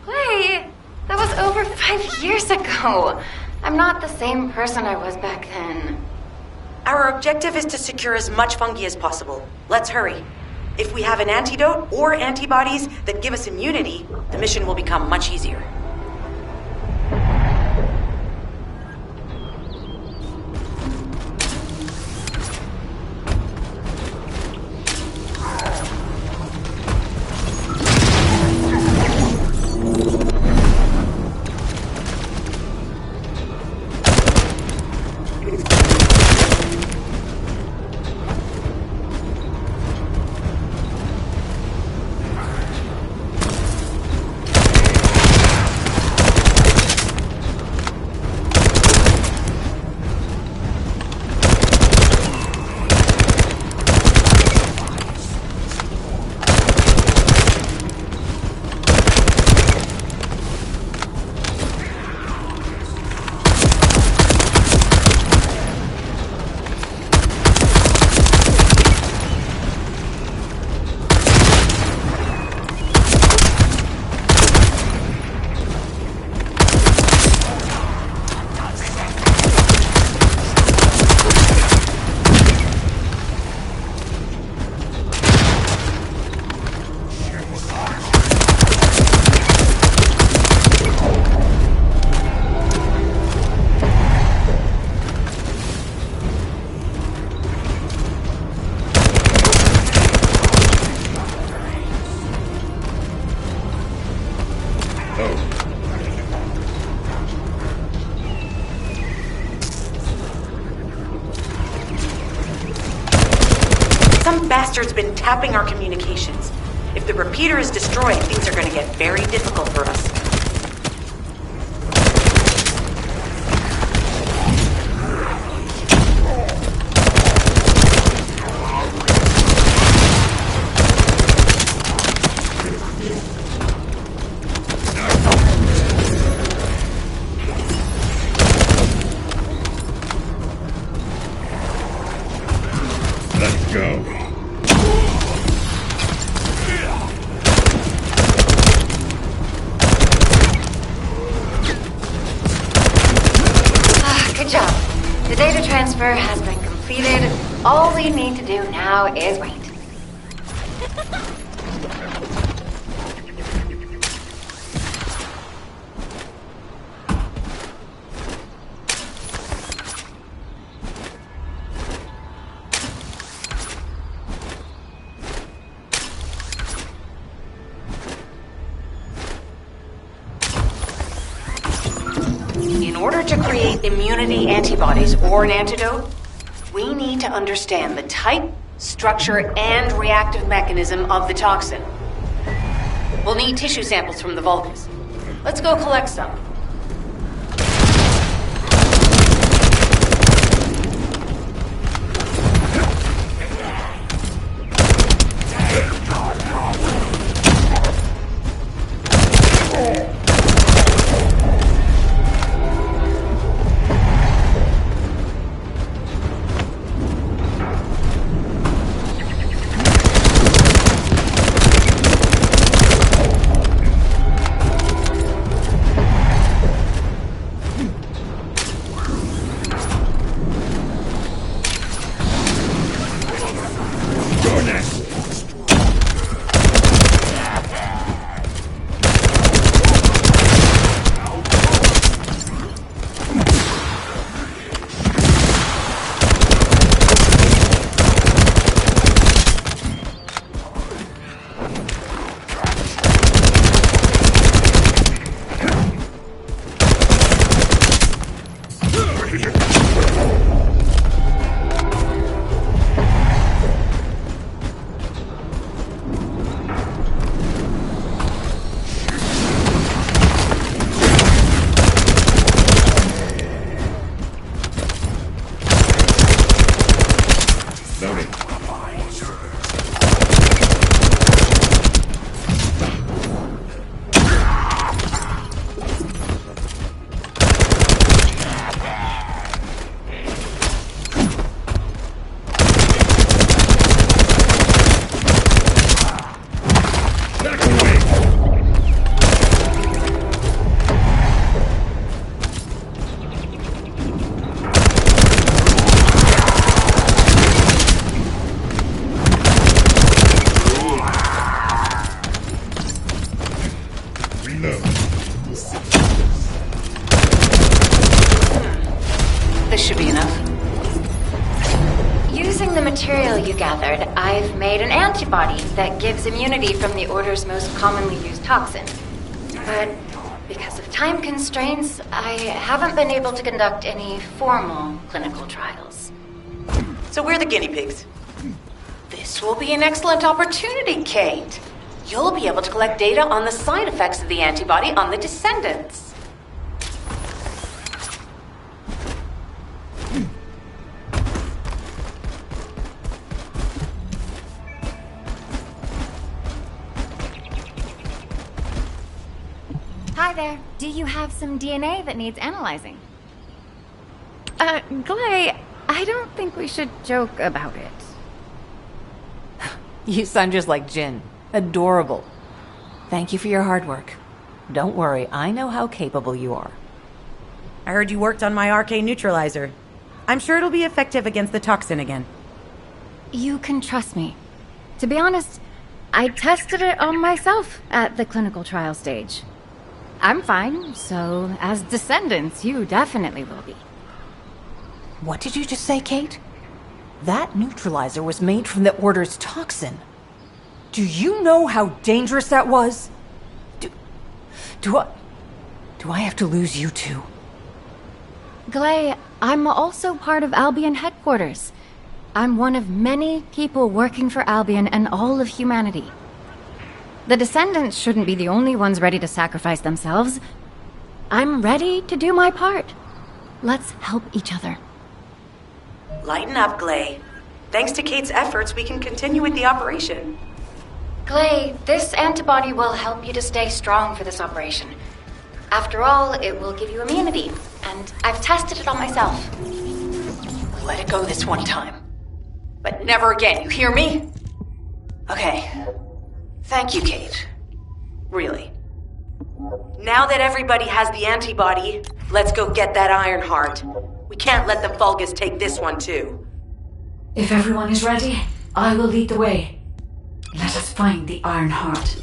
Wait. That was over 5 years ago. I'm not the same person I was back then. Our objective is to secure as much fungi as possible. Let's hurry. If we have an antidote or antibodies that give us immunity, the mission will become much easier. Some bastard's been tapping our communications. If the repeater is destroyed, things are going to get very difficult for us. Let's go. Good job. The data transfer has been completed. All we need to do now is wait. In order to create immunity antibodies or an antidote, we need to understand the type, structure, and reactive mechanism of the toxin. We'll need tissue samples from the Vulgus. Let's go collect some. this should be enough. Using the material you gathered, I've made an antibody that gives immunity from the Order's most commonly used toxin. But because of time constraints, I haven't been able to conduct any formal clinical trials. So we're the guinea pigs. This will be an excellent opportunity, Kate. You'll be able to collect data on the side effects of the antibody on the descendants. Hi there. Do you have some DNA that needs analyzing? Glay, I don't think we should joke about it. You sound just like Jin. Adorable. Thank you for your hard work. Don't worry, I know how capable you are. I heard you worked on my RK neutralizer. I'm sure it'll be effective against the toxin again. You can trust me. To be honest, I tested it on myself at the clinical trial stage. I'm fine, so as descendants, you definitely will be. What did you just say, Kate? That neutralizer was made from the Order's toxin. Do you know how dangerous that was? Do I have to lose you too? Glay, I'm also part of Albion headquarters. I'm one of many people working for Albion and all of humanity. The descendants shouldn't be the only ones ready to sacrifice themselves. I'm ready to do my part. Let's help each other. Lighten up, Glay. Thanks to Kate's efforts, we can continue with the operation. Glay, this antibody will help you to stay strong for this operation. After all, it will give you immunity, and I've tested it on myself. Let it go this one time. But never again, you hear me? Okay. Thank you, Kate. Really. Now that everybody has the antibody, let's go get that Iron Heart. We can't let the Vulgus take this one too. If everyone is ready, I will lead the way. Let us find the Iron Heart.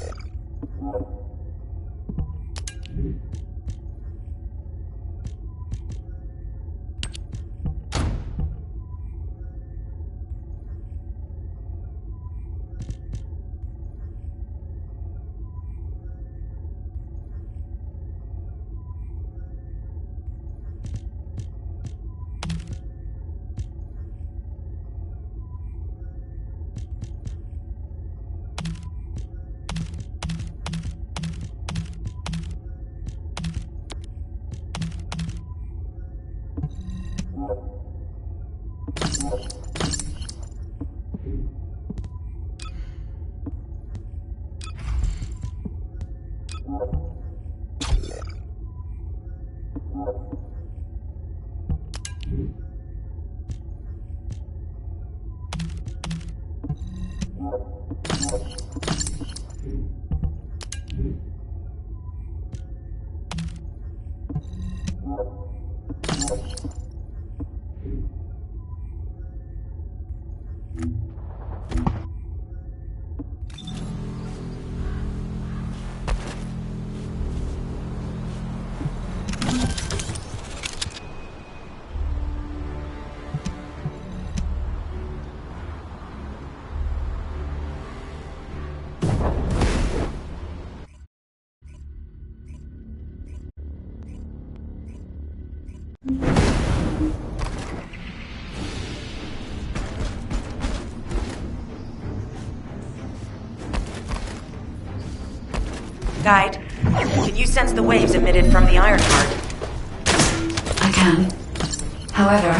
Guide, can you sense the waves emitted from the Iron Heart? I can. However,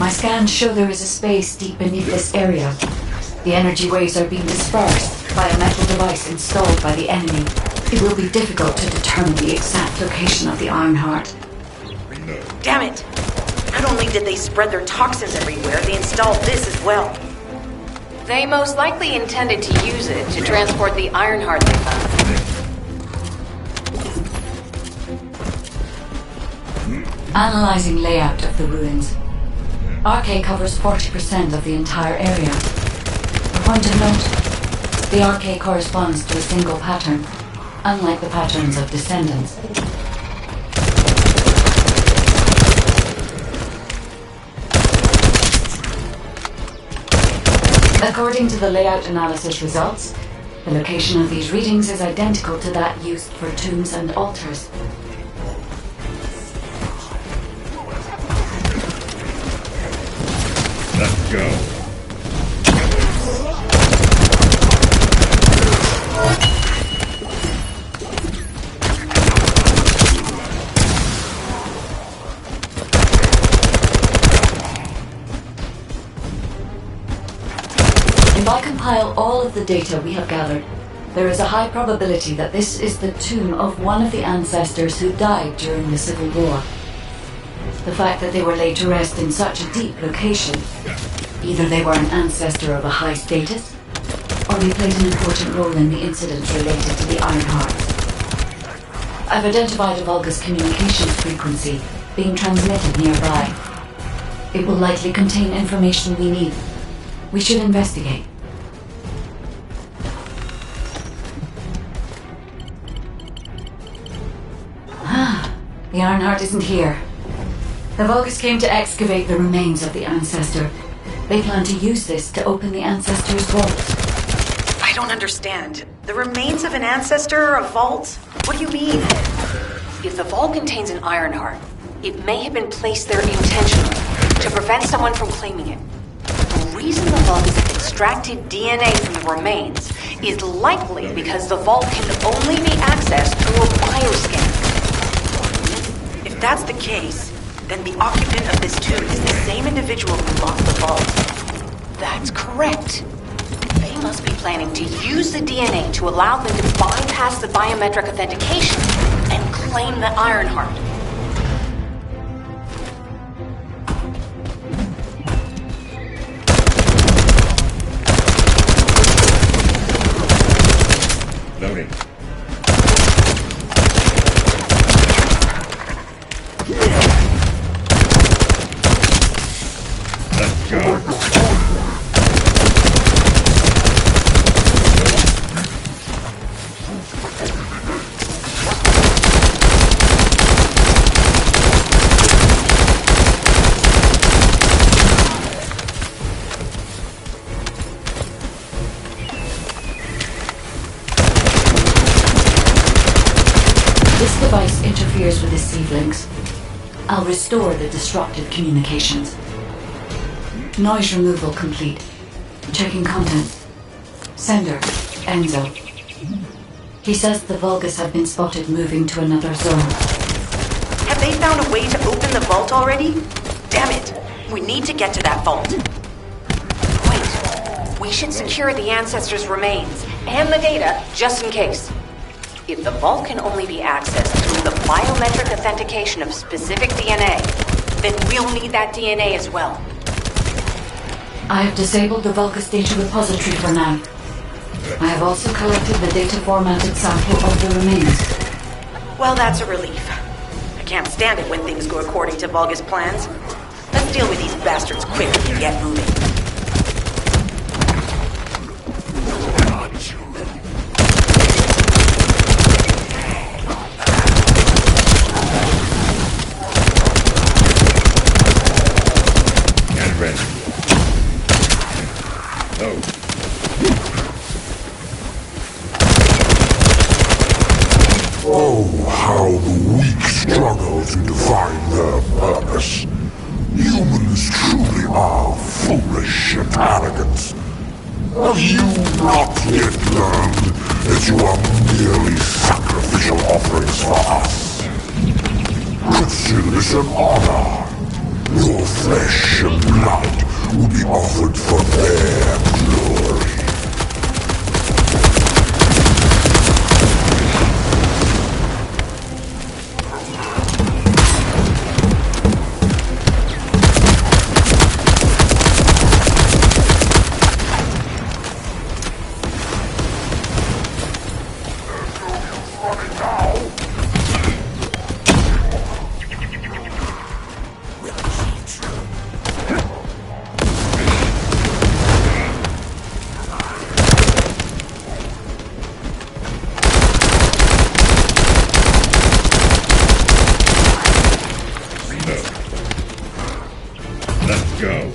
my scans show there is a space deep beneath this area. The energy waves are being dispersed by a metal device installed by the enemy. It will be difficult to determine the exact location of the Iron Heart. Damn it! Not only did they spread their toxins everywhere, they installed this as well. They most likely intended to use it to transport the Iron Heart they found. Analyzing layout of the ruins. RK covers 40% of the entire area. A point of note, the RK corresponds to a single pattern, unlike the patterns of descendants. According to the layout analysis results, the location of these readings is identical to that used for tombs and altars. Let's go. If I compile all of the data we have gathered, there is a high probability that this is the tomb of one of the ancestors who died during the Civil War. The fact that they were laid to rest in such a deep location, either they were an ancestor of a high status, or they played an important role in the incidents related to the Iron Heart. I've identified a Vulgus communications frequency being transmitted nearby. It will likely contain information we need. We should investigate. The Ironheart isn't here. The Vulgus came to excavate the remains of the ancestor. They plan to use this to open the ancestor's vault. I don't understand. The remains of an ancestor, a vault? What do you mean? If the vault contains an Ironheart, it may have been placed there intentionally to prevent someone from claiming it. The reason the Vulgus have extracted DNA from the remains is likely because the vault can only be accessed through a bioscan. If that's the case, then the occupant of this tomb is the same individual who locked the vault. That's correct. They must be planning to use the DNA to allow them to bypass the biometric authentication and claim the Ironheart. Loading. Let's go. This device interferes with the seed links. I'll restore the disrupted communications. Noise removal complete. Checking content. Sender, Enzo. He says the Vulgus have been spotted moving to another zone. Have they found a way to open the vault already? Damn it! We need to get to that vault. Wait, we should secure the ancestors' remains and the data just in case. If the vault can only be accessed through the biometric authentication of specific DNA, then we'll need that DNA as well. I have disabled the Vulgus data repository for now. I have also collected the data formatted sample of the remains. Well, that's a relief. I can't stand it when things go according to Vulgus plans. Let's deal with these bastards quickly and get moving. Get ready. Load. Oh, how the weak struggle to define their purpose. Humans truly are foolish and arrogant. Have you not yet learned that you are merely sacrificial offerings for us? But still is an honor. Your flesh and blood will be offered for their glory. Let's go.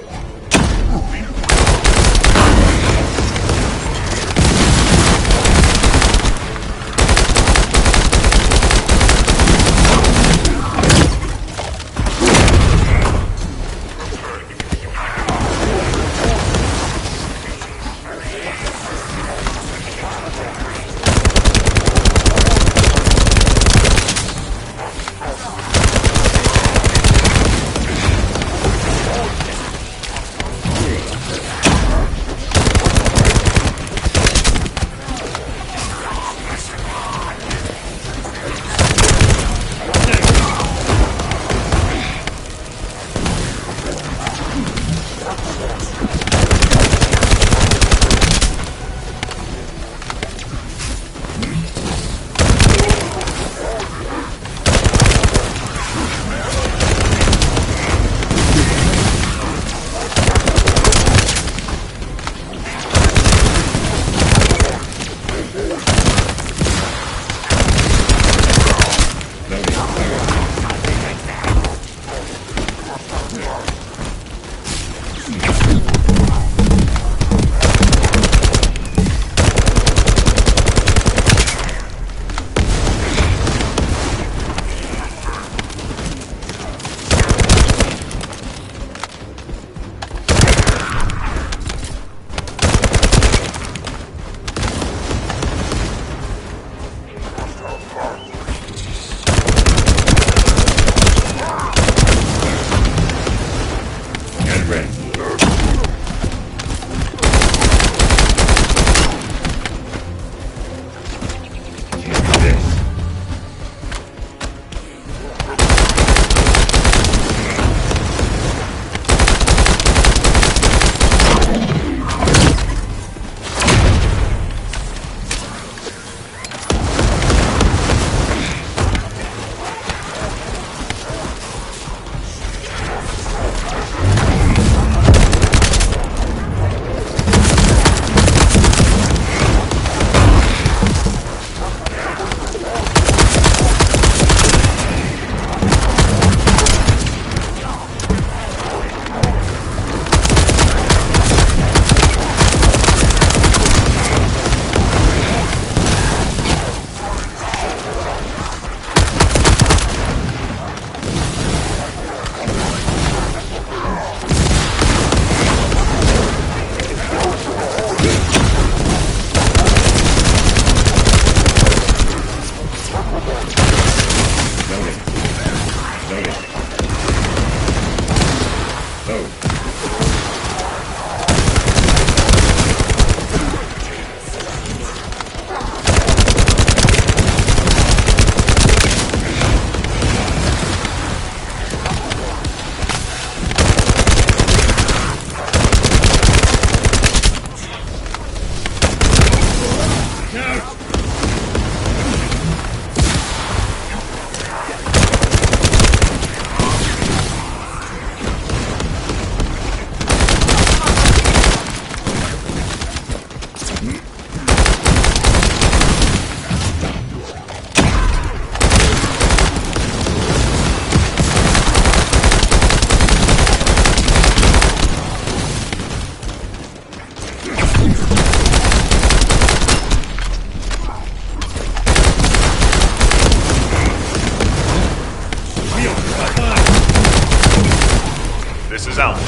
This is Alpha.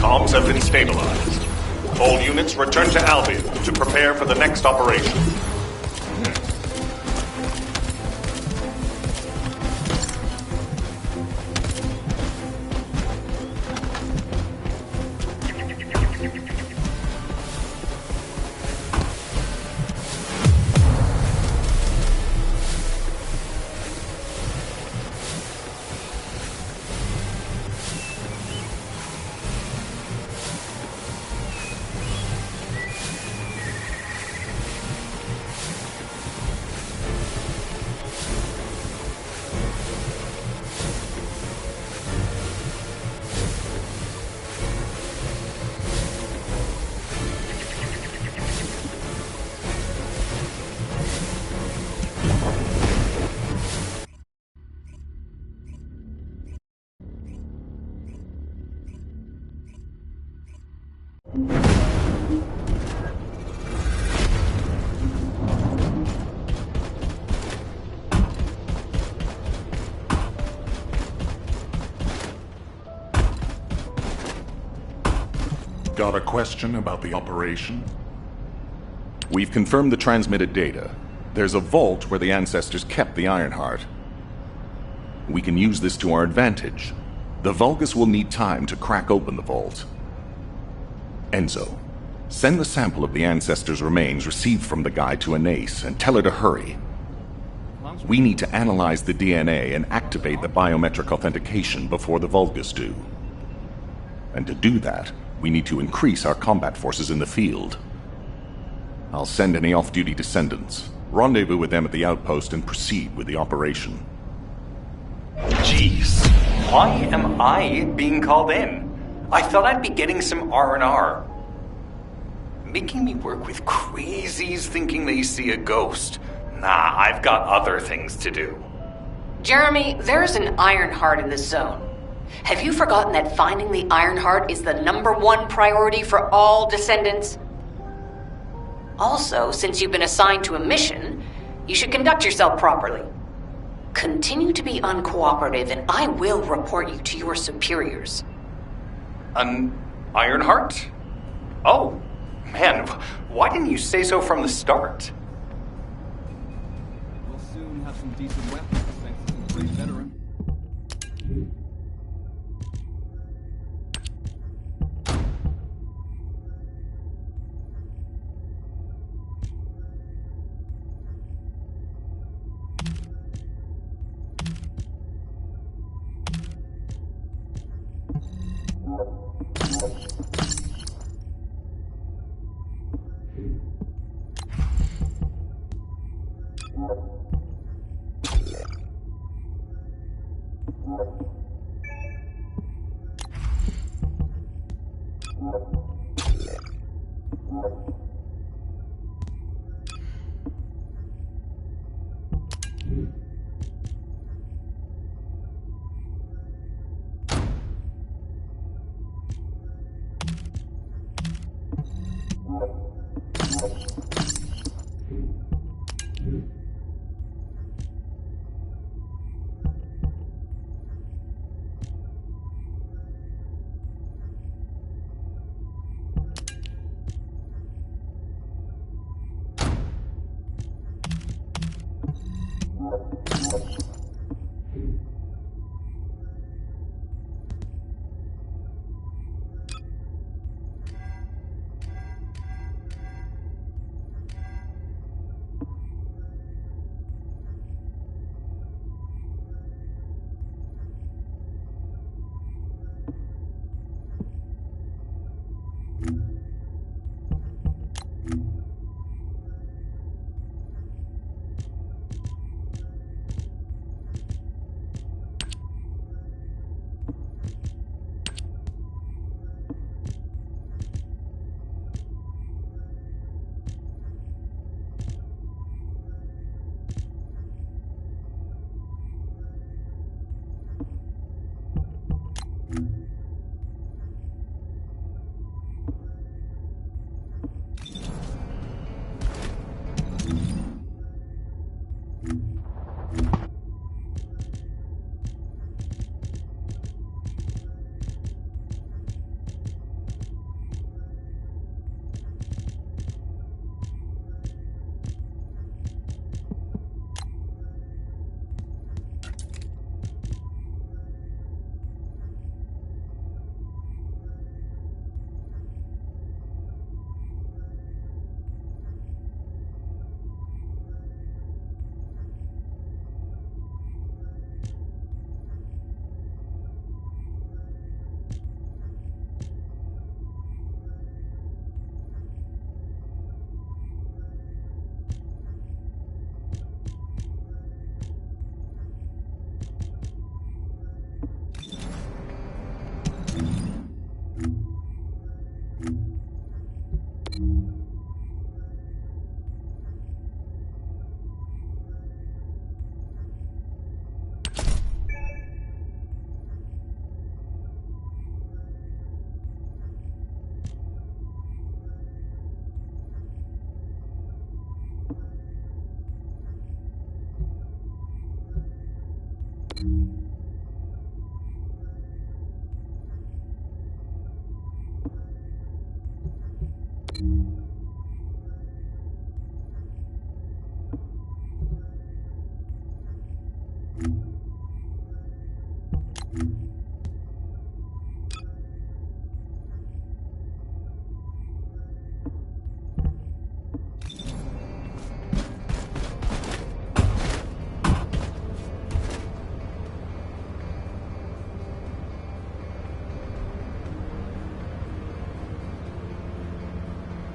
Comms have been stabilized. All units return to Albion to prepare for the next operation. Got a question about the operation? We've confirmed the transmitted data. There's a vault where the ancestors kept the Ironheart. We can use this to our advantage. The Vulgus will need time to crack open the vault. Enzo, send the sample of the ancestors' remains received from the guide to Anais and tell her to hurry. We need to analyze the DNA and activate the biometric authentication before the Vulgus do. And to do that, we need to increase our combat forces in the field. I'll send any off-duty descendants, rendezvous with them at the outpost, and proceed with the operation. Jeez, why am I being called in? I thought I'd be getting some R&R. Making me work with crazies thinking they see a ghost. Nah, I've got other things to do. Jeremy, there's an Ironheart in this zone. Have you forgotten that finding the Ironheart is the #1 priority for all descendants? Also, since you've been assigned to a mission, you should conduct yourself properly. Continue to be uncooperative, and I will report you to your superiors. An Ironheart? Oh, man, why didn't you say so from the start? We'll soon have some decent weapons, thanks to some great veterans.